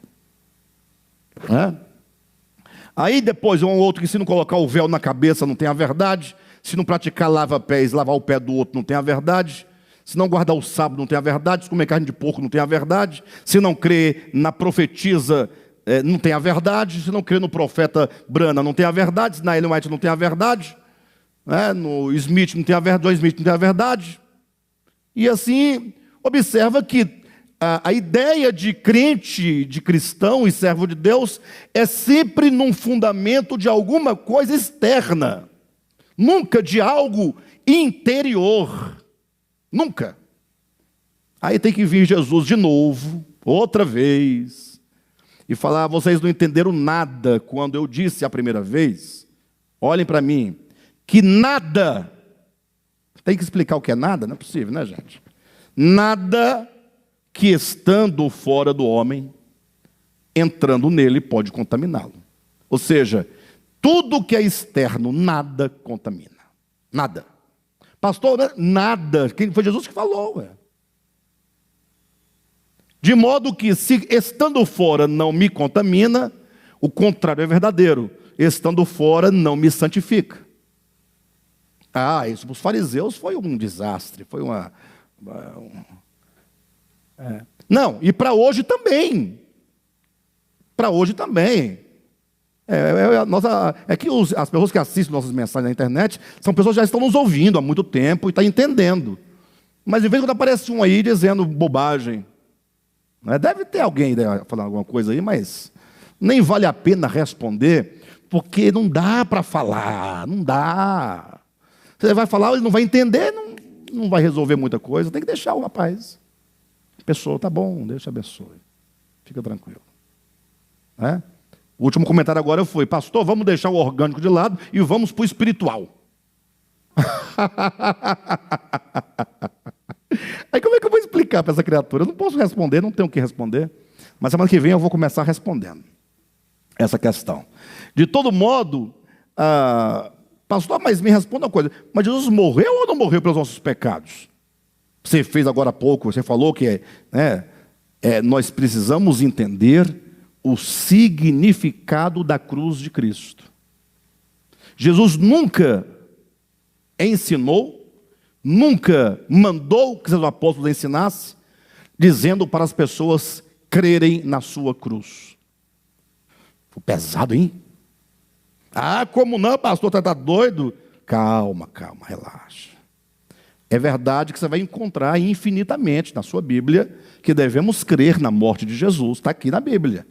Aí depois um outro que se não colocar o véu na cabeça não tem a verdade, se não praticar lava-pés, lavar o pé do outro não tem a verdade, se não guardar o sábado não tem a verdade, se comer carne de porco não tem a verdade, se não crer na profetisa não tem a verdade, se não crer no profeta Brana não tem a verdade, se na Ellen White não tem a verdade, no Smith não tem a verdade, John Smith não tem a verdade. E assim, observa que a ideia de crente, de cristão e servo de Deus é sempre num fundamento de alguma coisa externa, nunca de algo interior. Nunca. Aí tem que vir Jesus de novo, outra vez, e falar: vocês não entenderam nada quando eu disse a primeira vez. Olhem para mim, que nada, tem que explicar o que é nada? Não é possível, né, gente? Nada que estando fora do homem, entrando nele, pode contaminá-lo. Ou seja, tudo que é externo, nada contamina. Nada. Pastor, nada. Foi Jesus que falou. De modo que, se estando fora não me contamina, o contrário é verdadeiro. Estando fora não me santifica. Isso para os fariseus foi um desastre. Foi Não, e para hoje também. Para hoje também. Que as pessoas que assistem nossas mensagens na internet são pessoas que já estão nos ouvindo há muito tempo e estão entendendo. Mas de vez em quando aparece um aí dizendo bobagem. Deve ter alguém falando alguma coisa aí, mas nem vale a pena responder, porque não dá para falar, não dá. Você vai falar, ele não vai entender, não vai resolver muita coisa, tem que deixar o rapaz. A pessoa, tá bom, Deus te abençoe. Fica tranquilo. O último comentário agora foi: pastor, vamos deixar o orgânico de lado e vamos para o espiritual. Aí como é que eu vou explicar para essa criatura? Eu não posso responder, não tenho o que responder. Mas semana que vem eu vou começar respondendo essa questão. De todo modo, pastor, mas me responda uma coisa: mas Jesus morreu ou não morreu pelos nossos pecados? Você fez agora há pouco, você falou que nós precisamos entender o significado da cruz de Cristo. Jesus nunca ensinou, nunca mandou que seus apóstolos ensinassem, dizendo para as pessoas crerem na sua cruz. Foi pesado, hein? Ah, como não, pastor, está doido? Calma, relaxa. É verdade que você vai encontrar infinitamente na sua Bíblia que devemos crer na morte de Jesus, está aqui na Bíblia.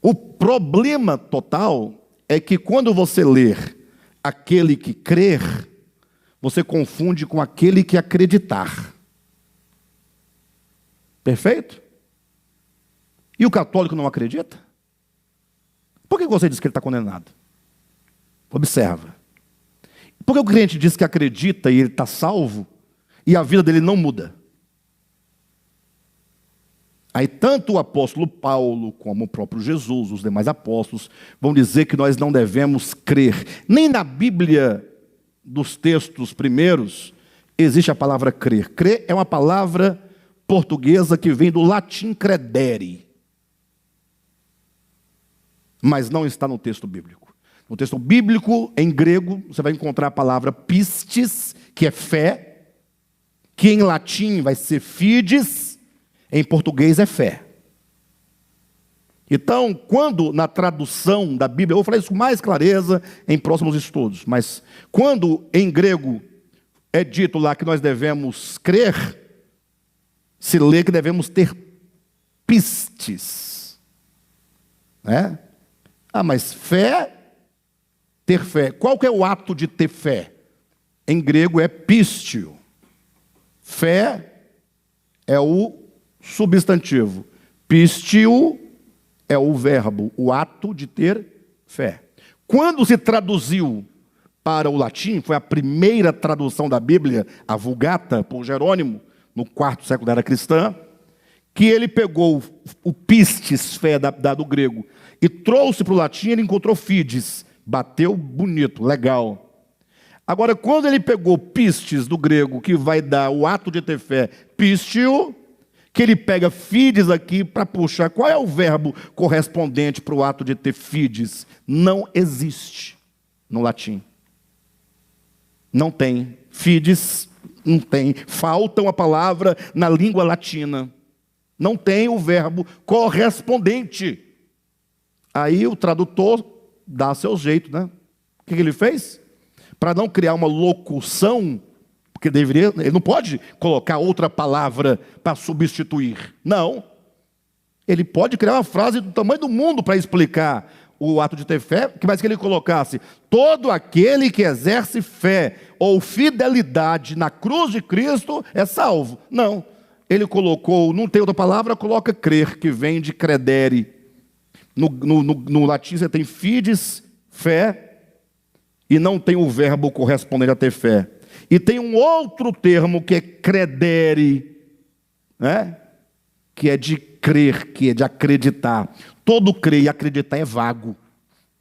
O problema total é que quando você ler aquele que crer, você confunde com aquele que acreditar. Perfeito? E o católico não acredita? Por que você diz que ele está condenado? Observa. Por que o crente diz que acredita e ele está salvo e a vida dele não muda? Aí tanto o apóstolo Paulo como o próprio Jesus, os demais apóstolos, vão dizer que nós não devemos crer. Nem na Bíblia dos textos primeiros existe a palavra crer. Crer é uma palavra portuguesa que vem do latim credere, mas não está no texto bíblico. No texto bíblico, em grego, você vai encontrar a palavra pistis, que é fé, que em latim vai ser fides, em português é fé. Então, quando na tradução da Bíblia, eu vou falar isso com mais clareza em próximos estudos, mas quando em grego é dito lá que nós devemos crer, se lê que devemos ter pistes. Né? Ah, mas fé, ter fé. Qual que é o ato de ter fé? Em grego é pistio. Fé é o substantivo. Pistio é o verbo, o ato de ter fé. Quando se traduziu para o latim, foi a primeira tradução da Bíblia, a Vulgata, por Jerônimo, no 4º século da era cristã, que ele pegou o pistis, fé do grego, e trouxe para o latim, ele encontrou fides, bateu bonito, legal. Agora, quando ele pegou pistis do grego, que vai dar o ato de ter fé, pistio, que ele pega fides aqui para puxar, qual é o verbo correspondente para o ato de ter fides? Não existe no latim. Não tem. Fides, não tem. Falta uma palavra na língua latina. Não tem o verbo correspondente. Aí o tradutor dá seu jeito, né? O que ele fez? Para não criar uma locução, porque ele não pode colocar outra palavra para substituir. Não. Ele pode criar uma frase do tamanho do mundo para explicar o ato de ter fé, mas que ele colocasse: todo aquele que exerce fé ou fidelidade na cruz de Cristo é salvo. Não. Ele colocou, não tem outra palavra, coloca crer, que vem de credere. No latim você tem fides, fé, e não tem o verbo correspondente a ter fé. E tem um outro termo que é credere, né? Que é de crer, que é de acreditar. Todo crer e acreditar é vago.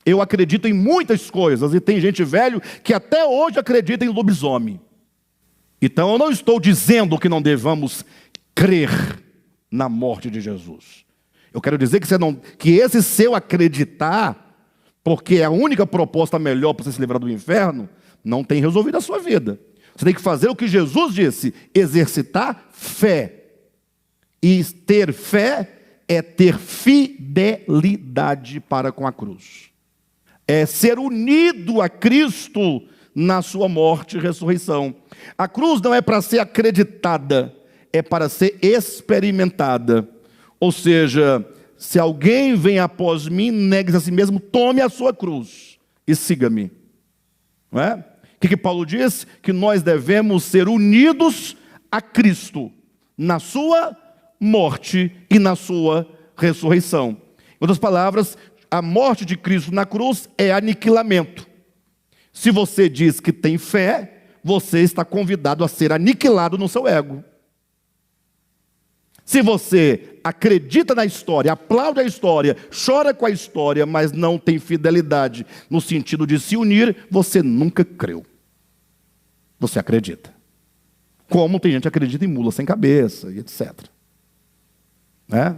Eu acredito em muitas coisas, e tem gente velho que até hoje acredita em lobisomem. Então eu não estou dizendo que não devamos crer na morte de Jesus. Eu quero dizer que esse seu acreditar, porque é a única proposta melhor para você se livrar do inferno, não tem resolvido a sua vida. Você tem que fazer o que Jesus disse: exercitar fé. E ter fé é ter fidelidade para com a cruz. É ser unido a Cristo na sua morte e ressurreição. A cruz não é para ser acreditada, é para ser experimentada. Ou seja, se alguém vem após mim, negue-se a si mesmo, tome a sua cruz e siga-me. Não é? O que Paulo diz? Que nós devemos ser unidos a Cristo na sua morte e na sua ressurreição. Em outras palavras, a morte de Cristo na cruz é aniquilamento. Se você diz que tem fé, você está convidado a ser aniquilado no seu ego. Se você acredita na história, aplaude a história, chora com a história, mas não tem fidelidade no sentido de se unir, você nunca creu. Você acredita. Como tem gente que acredita em mula sem cabeça, e etc. Né?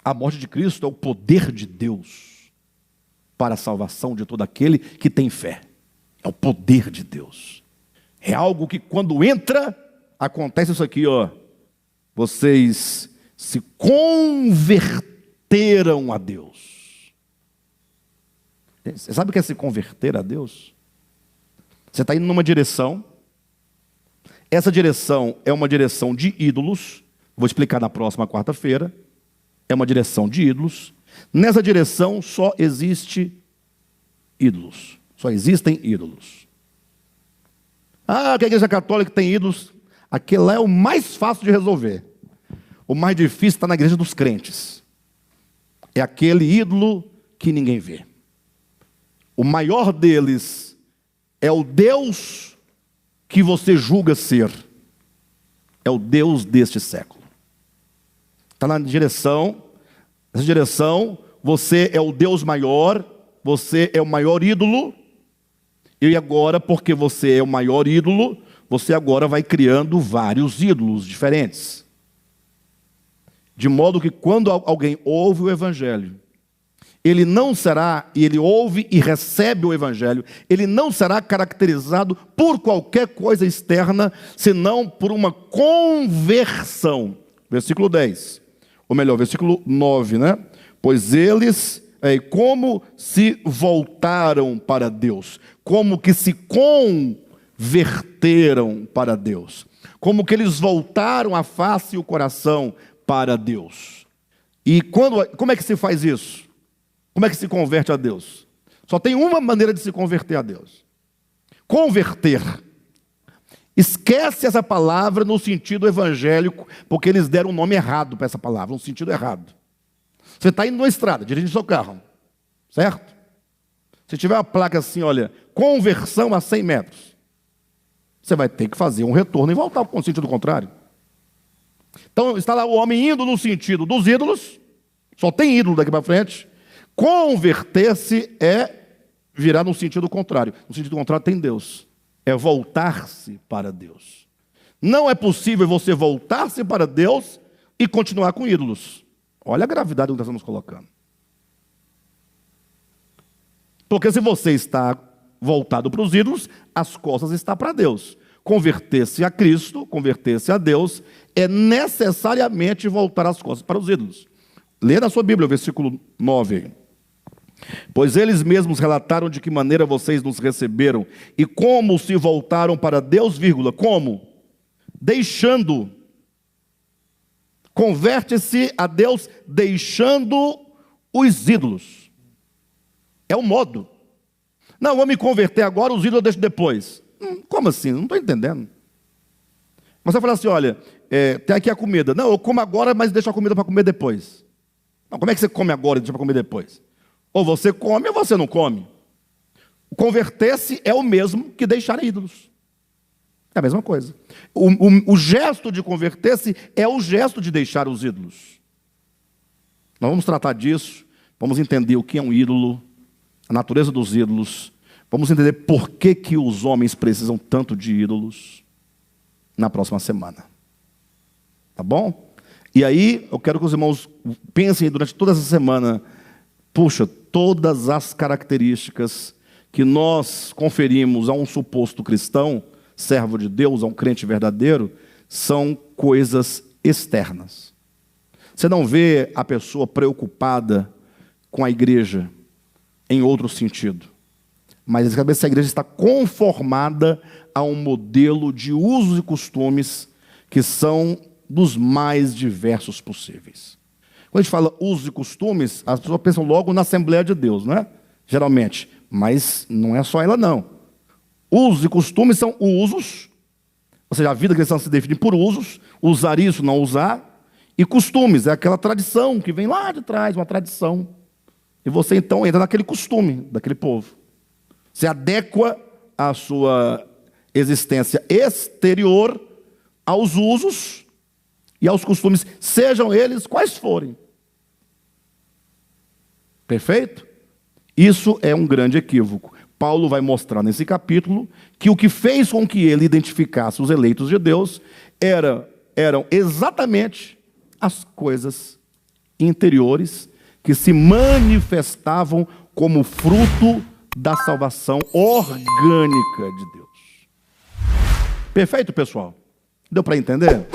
A morte de Cristo é o poder de Deus para a salvação de todo aquele que tem fé. É o poder de Deus. É algo que quando entra, acontece isso aqui, ó. Vocês se converteram a Deus. Você sabe o que é se converter a Deus? Você está indo numa direção. Essa direção é uma direção de ídolos. Vou explicar na próxima quarta-feira. É uma direção de ídolos. Nessa direção só existe ídolos. Só existem ídolos. Ah, que a igreja católica tem ídolos. Aquele lá é o mais fácil de resolver. O mais difícil está na igreja dos crentes. É aquele ídolo que ninguém vê. O maior deles é o Deus que você julga ser. É o Deus deste século. Está na direção. Nessa direção, você é o Deus maior. Você é o maior ídolo. E agora, porque você é o maior ídolo, você agora vai criando vários ídolos diferentes. De modo que quando alguém ouve o Evangelho, ele não será, e ele ouve e recebe o Evangelho, ele não será caracterizado por qualquer coisa externa, senão por uma conversão. Versículo 10, ou melhor, versículo 9, né? Pois eles, como se voltaram para Deus, como que se converteram para Deus, como que eles voltaram a face e o coração para Deus. E como é que se faz isso? Como é que se converte a Deus? Só tem uma maneira de se converter a Deus. Converter. Esquece essa palavra no sentido evangélico, porque eles deram um nome errado para essa palavra, no sentido errado. Você está indo numa estrada, dirigindo seu carro, certo? Se tiver uma placa assim, olha, conversão a 100 metros, você vai ter que fazer um retorno e voltar para o sentido contrário. Então está lá o homem indo no sentido dos ídolos, só tem ídolo daqui para frente. Converter-se é virar no sentido contrário. No sentido contrário tem Deus. É voltar-se para Deus. Não é possível você voltar-se para Deus e continuar com ídolos. Olha a gravidade que nós estamos colocando. Porque se você está voltado para os ídolos, as costas estão para Deus. Converter-se a Cristo, converter-se a Deus, é necessariamente voltar as costas para os ídolos. Lê na sua Bíblia o versículo 9. Pois eles mesmos relataram de que maneira vocês nos receberam e como se voltaram para Deus, vírgula, como? Deixando. Converte-se a Deus deixando os ídolos. É o modo. Não, vou me converter agora, os ídolos eu deixo depois. Como assim? Não estou entendendo. Mas você fala assim, olha, tem aqui a comida. Não, eu como agora, mas deixo a comida para comer depois. Não, como é que você come agora e deixa para comer depois? Ou você come ou você não come. Converter-se é o mesmo que deixar ídolos. É a mesma coisa. O gesto de converter-se é o gesto de deixar os ídolos. Nós vamos tratar disso, vamos entender o que é um ídolo, a natureza dos ídolos, vamos entender por que que os homens precisam tanto de ídolos na próxima semana. Tá bom? E aí, eu quero que os irmãos pensem durante toda essa semana, puxa, todas as características que nós conferimos a um suposto cristão, servo de Deus, a um crente verdadeiro, são coisas externas. Você não vê a pessoa preocupada com a igreja em outro sentido. Mas essa igreja está conformada a um modelo de usos e costumes que são dos mais diversos possíveis. Quando a gente fala usos e costumes, as pessoas pensam logo na Assembleia de Deus, não é? Geralmente. Mas não é só ela, não. Usos e costumes são usos, ou seja, a vida cristã se define por usos, usar isso, não usar, e costumes, é aquela tradição que vem lá de trás, uma tradição. E você então entra naquele costume daquele povo. Você adequa a sua existência exterior aos usos e aos costumes, sejam eles quais forem. Perfeito? Isso é um grande equívoco. Paulo vai mostrar nesse capítulo que o que fez com que ele identificasse os eleitos de Deus eram exatamente as coisas interiores que se manifestavam como fruto da salvação orgânica de Deus. Perfeito, pessoal? Deu para entender?